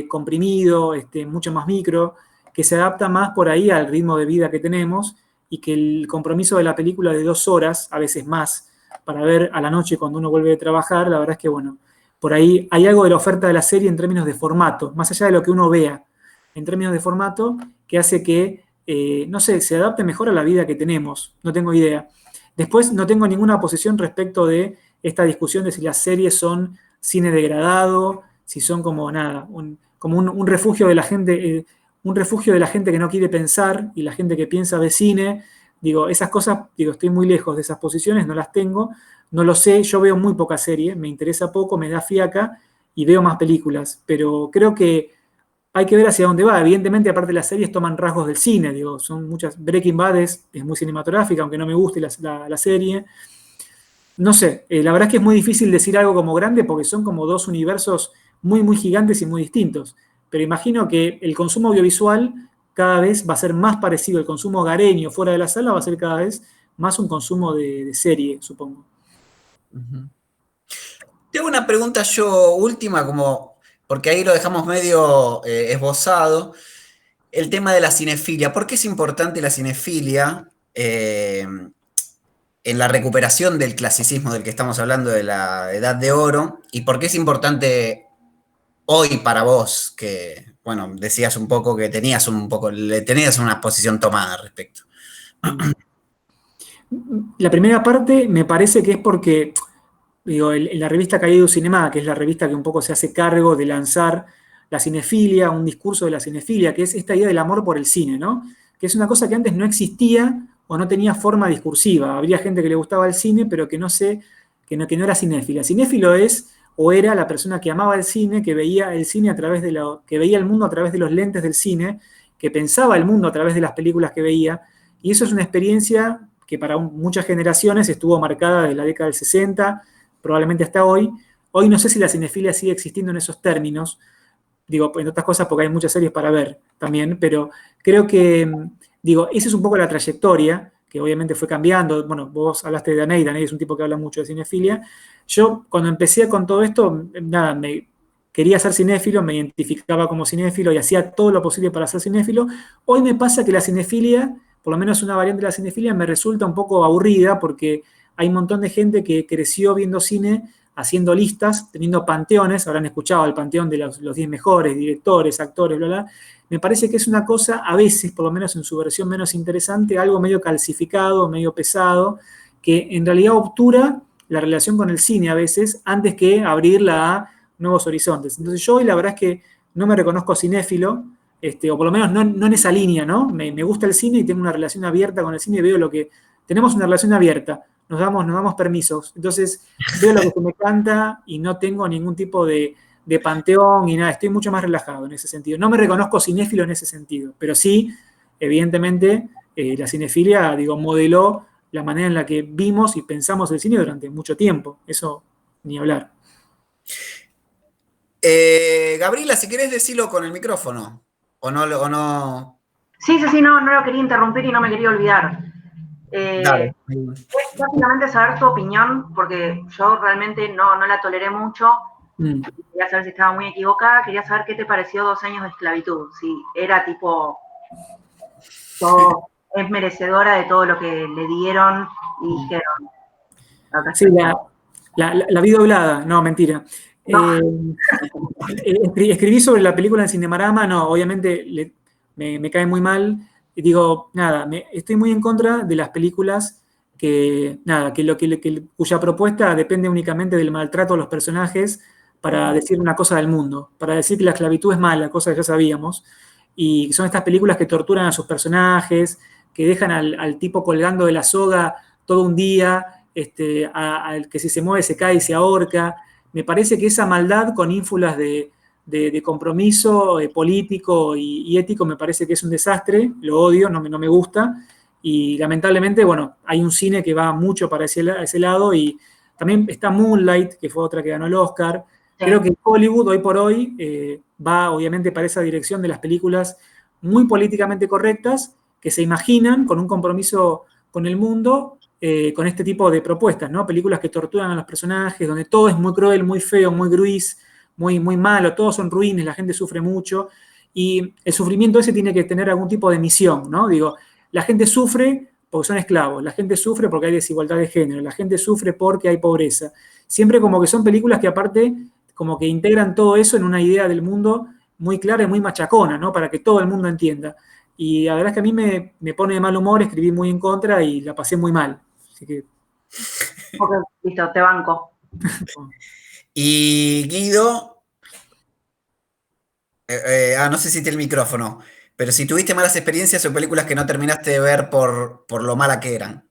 comprimido, mucho más micro, que se adapta más por ahí al ritmo de vida que tenemos y que el compromiso de la película de 2 horas, a veces más, para ver a la noche cuando uno vuelve de trabajar, la verdad es que, bueno, por ahí hay algo de la oferta de la serie en términos de formato, más allá de lo que uno vea, en términos de formato, que hace que, no sé, se adapte mejor a la vida que tenemos, no tengo idea. Después no tengo ninguna posición respecto de esta discusión de si las series son cine degradado, si son como nada, como un refugio de la gente, un refugio de la gente que no quiere pensar y la gente que piensa de cine. Digo, esas cosas, digo, estoy muy lejos de esas posiciones, no las tengo, no lo sé, yo veo muy poca serie, me interesa poco, me da fiaca y veo más películas, pero creo que hay que ver hacia dónde va. Evidentemente, aparte de las series, toman rasgos del cine, digo, son muchas. Breaking Bad es muy cinematográfica, aunque no me guste la serie. No sé, la verdad es que es muy difícil decir algo como grande porque son como 2 universos muy gigantes y muy distintos. Pero imagino que el consumo audiovisual cada vez va a ser más parecido, el consumo hogareño fuera de la sala va a ser cada vez más un consumo de serie, supongo. Tengo una pregunta yo última, como, porque ahí lo dejamos medio esbozado, el tema de la cinefilia. ¿Por qué es importante la cinefilia en la recuperación del clasicismo del que estamos hablando, de la Edad de Oro? ¿Y por qué es importante hoy para vos, que, bueno, decías un poco que tenías una posición tomada al respecto? La primera parte me parece que es porque, digo, en la revista Cahiers du Cinema, que es la revista que un poco se hace cargo de lanzar la cinefilia, un discurso de la cinefilia, que es esta idea del amor por el cine, ¿no? Que es una cosa que antes no existía o no tenía forma discursiva. Habría gente que le gustaba el cine, pero que no que no era cinéfila. Cinéfilo es o era la persona que amaba el cine, que veía el cine que veía el mundo a través de los lentes del cine, que pensaba el mundo a través de las películas que veía, y eso es una experiencia que para muchas generaciones estuvo marcada desde la década del 60, probablemente hasta hoy. Hoy no sé si la cinefilia sigue existiendo en esos términos, digo, en otras cosas porque hay muchas series para ver también, pero creo que, digo, esa es un poco la trayectoria, que obviamente fue cambiando. Bueno, vos hablaste de Daney es un tipo que habla mucho de cinefilia. Yo, cuando empecé con todo esto, nada, quería ser cinéfilo, me identificaba como cinéfilo y hacía todo lo posible para ser cinéfilo. Hoy me pasa que la cinefilia, por lo menos una variante de la cinefilia, me resulta un poco aburrida porque hay un montón de gente que creció viendo cine, haciendo listas, teniendo panteones, habrán escuchado el panteón de los 10 mejores, directores, actores, bla, bla. Me parece que es una cosa, a veces, por lo menos en su versión menos interesante, algo medio calcificado, medio pesado, que en realidad obtura la relación con el cine a veces, antes que abrirla a nuevos horizontes. Entonces yo hoy la verdad es que no me reconozco cinéfilo, o por lo menos no en esa línea, ¿no? Me gusta el cine y tengo una relación abierta con el cine y veo lo que... Tenemos una relación abierta, nos damos permisos. Entonces veo lo que se me canta y no tengo ningún tipo de panteón y nada, estoy mucho más relajado en ese sentido. No me reconozco cinéfilo en ese sentido, pero sí, evidentemente, la cinefilia, digo, modeló la manera en la que vimos y pensamos el cine durante mucho tiempo. Eso, ni hablar. Gabriela, si querés decirlo con el micrófono, o no. Sí, no lo quería interrumpir y no me quería olvidar. Dale. Es básicamente saber tu opinión, porque yo realmente no la toleré mucho. Quería saber si estaba muy equivocada. Quería saber qué te pareció 2 años de esclavitud. Si era tipo, es merecedora de todo lo que le dieron y dijeron. Sí, la vi doblada, no, mentira. No. Escribí sobre la película en Cinemarama, no, obviamente me cae muy mal. Digo, nada, estoy muy en contra de las películas cuya propuesta depende únicamente del maltrato a los personajes para decir una cosa del mundo, para decir que la esclavitud es mala, cosa que ya sabíamos. Y son estas películas que torturan a sus personajes, que dejan al tipo colgando de la soga todo un día, al que si se mueve se cae y se ahorca. Me parece que esa maldad con ínfulas de compromiso político y ético me parece que es un desastre, lo odio, no me gusta, y lamentablemente, bueno, hay un cine que va mucho para ese lado, y también está Moonlight, que fue otra que ganó el Oscar. Sí. Creo que Hollywood hoy por hoy va obviamente para esa dirección de las películas muy políticamente correctas, que se imaginan con un compromiso con el mundo, con este tipo de propuestas, ¿no? Películas que torturan a los personajes, donde todo es muy cruel, muy feo, muy gris, muy, muy malo, todos son ruines, la gente sufre mucho, y el sufrimiento ese tiene que tener algún tipo de misión, ¿no? Digo, la gente sufre porque son esclavos, la gente sufre porque hay desigualdad de género, la gente sufre porque hay pobreza. Siempre como que son películas que aparte como que integran todo eso en una idea del mundo muy clara y muy machacona, ¿no? Para que todo el mundo entienda. Y la verdad es que a mí me pone de mal humor, escribí muy en contra y la pasé muy mal. Así que... Ok, listo, te banco. Y Guido, no sé si tiene el micrófono, pero si tuviste malas experiencias o películas que no terminaste de ver por lo mala que eran.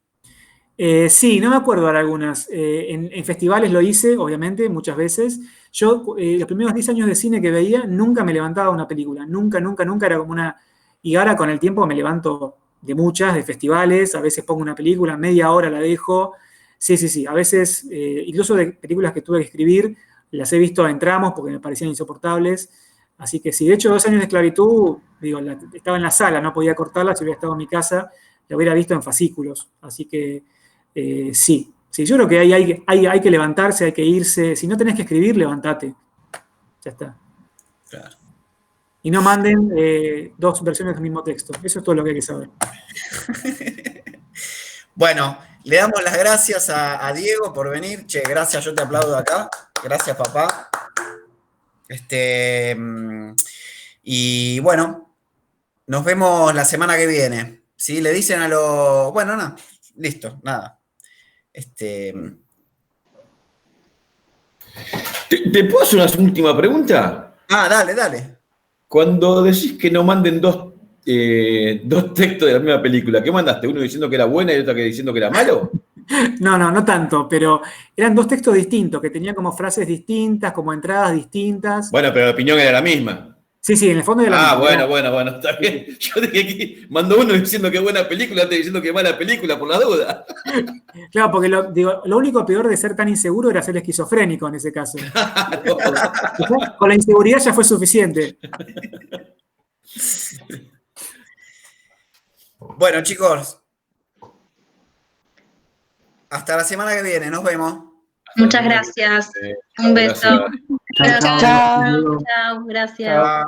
Sí, no me acuerdo ahora algunas. En festivales lo hice, obviamente, muchas veces. Yo, los primeros 10 años de cine que veía, nunca me levantaba una película. Nunca, nunca, nunca era como una... Y ahora con el tiempo me levanto de muchas, de festivales. A veces pongo una película, media hora la dejo. Sí, sí, sí. A veces, incluso de películas que tuve que escribir, las he visto en tramos porque me parecían insoportables. Así que sí, de hecho, 2 años de esclavitud, digo, estaba en la sala, no podía cortarla. Si hubiera estado en mi casa, la hubiera visto en fascículos. Así que... sí, sí, yo creo que hay que levantarse, hay que irse. Si no tenés que escribir, levantate. Ya está. Claro. Y no manden 2 versiones del mismo texto. Eso es todo lo que hay que saber. Bueno, le damos las gracias a Diego por venir. Che, gracias, yo te aplaudo acá. Gracias, papá. Y bueno, nos vemos la semana que viene. ¿Sí? Le dicen a los... Bueno, no, listo, nada. ¿Te puedo hacer una última pregunta? Dale, dale. Cuando decís que no manden dos textos de la misma película, ¿qué mandaste? ¿Uno diciendo que era buena y otro que diciendo que era malo? No tanto, pero eran 2 textos distintos, que tenían como frases distintas, como entradas distintas. Bueno, pero la opinión era la misma. Sí, sí, en el fondo era la misma. Bueno, está bien. Yo dije que mandó uno diciendo que buena película, otro diciendo que mala película, por la duda. Claro, porque lo único peor de ser tan inseguro era ser esquizofrénico en ese caso. Con la inseguridad ya fue suficiente. Bueno, chicos. Hasta la semana que viene. Nos vemos. Muchas gracias. Un beso. Gracias. Chao, gracias. Chao.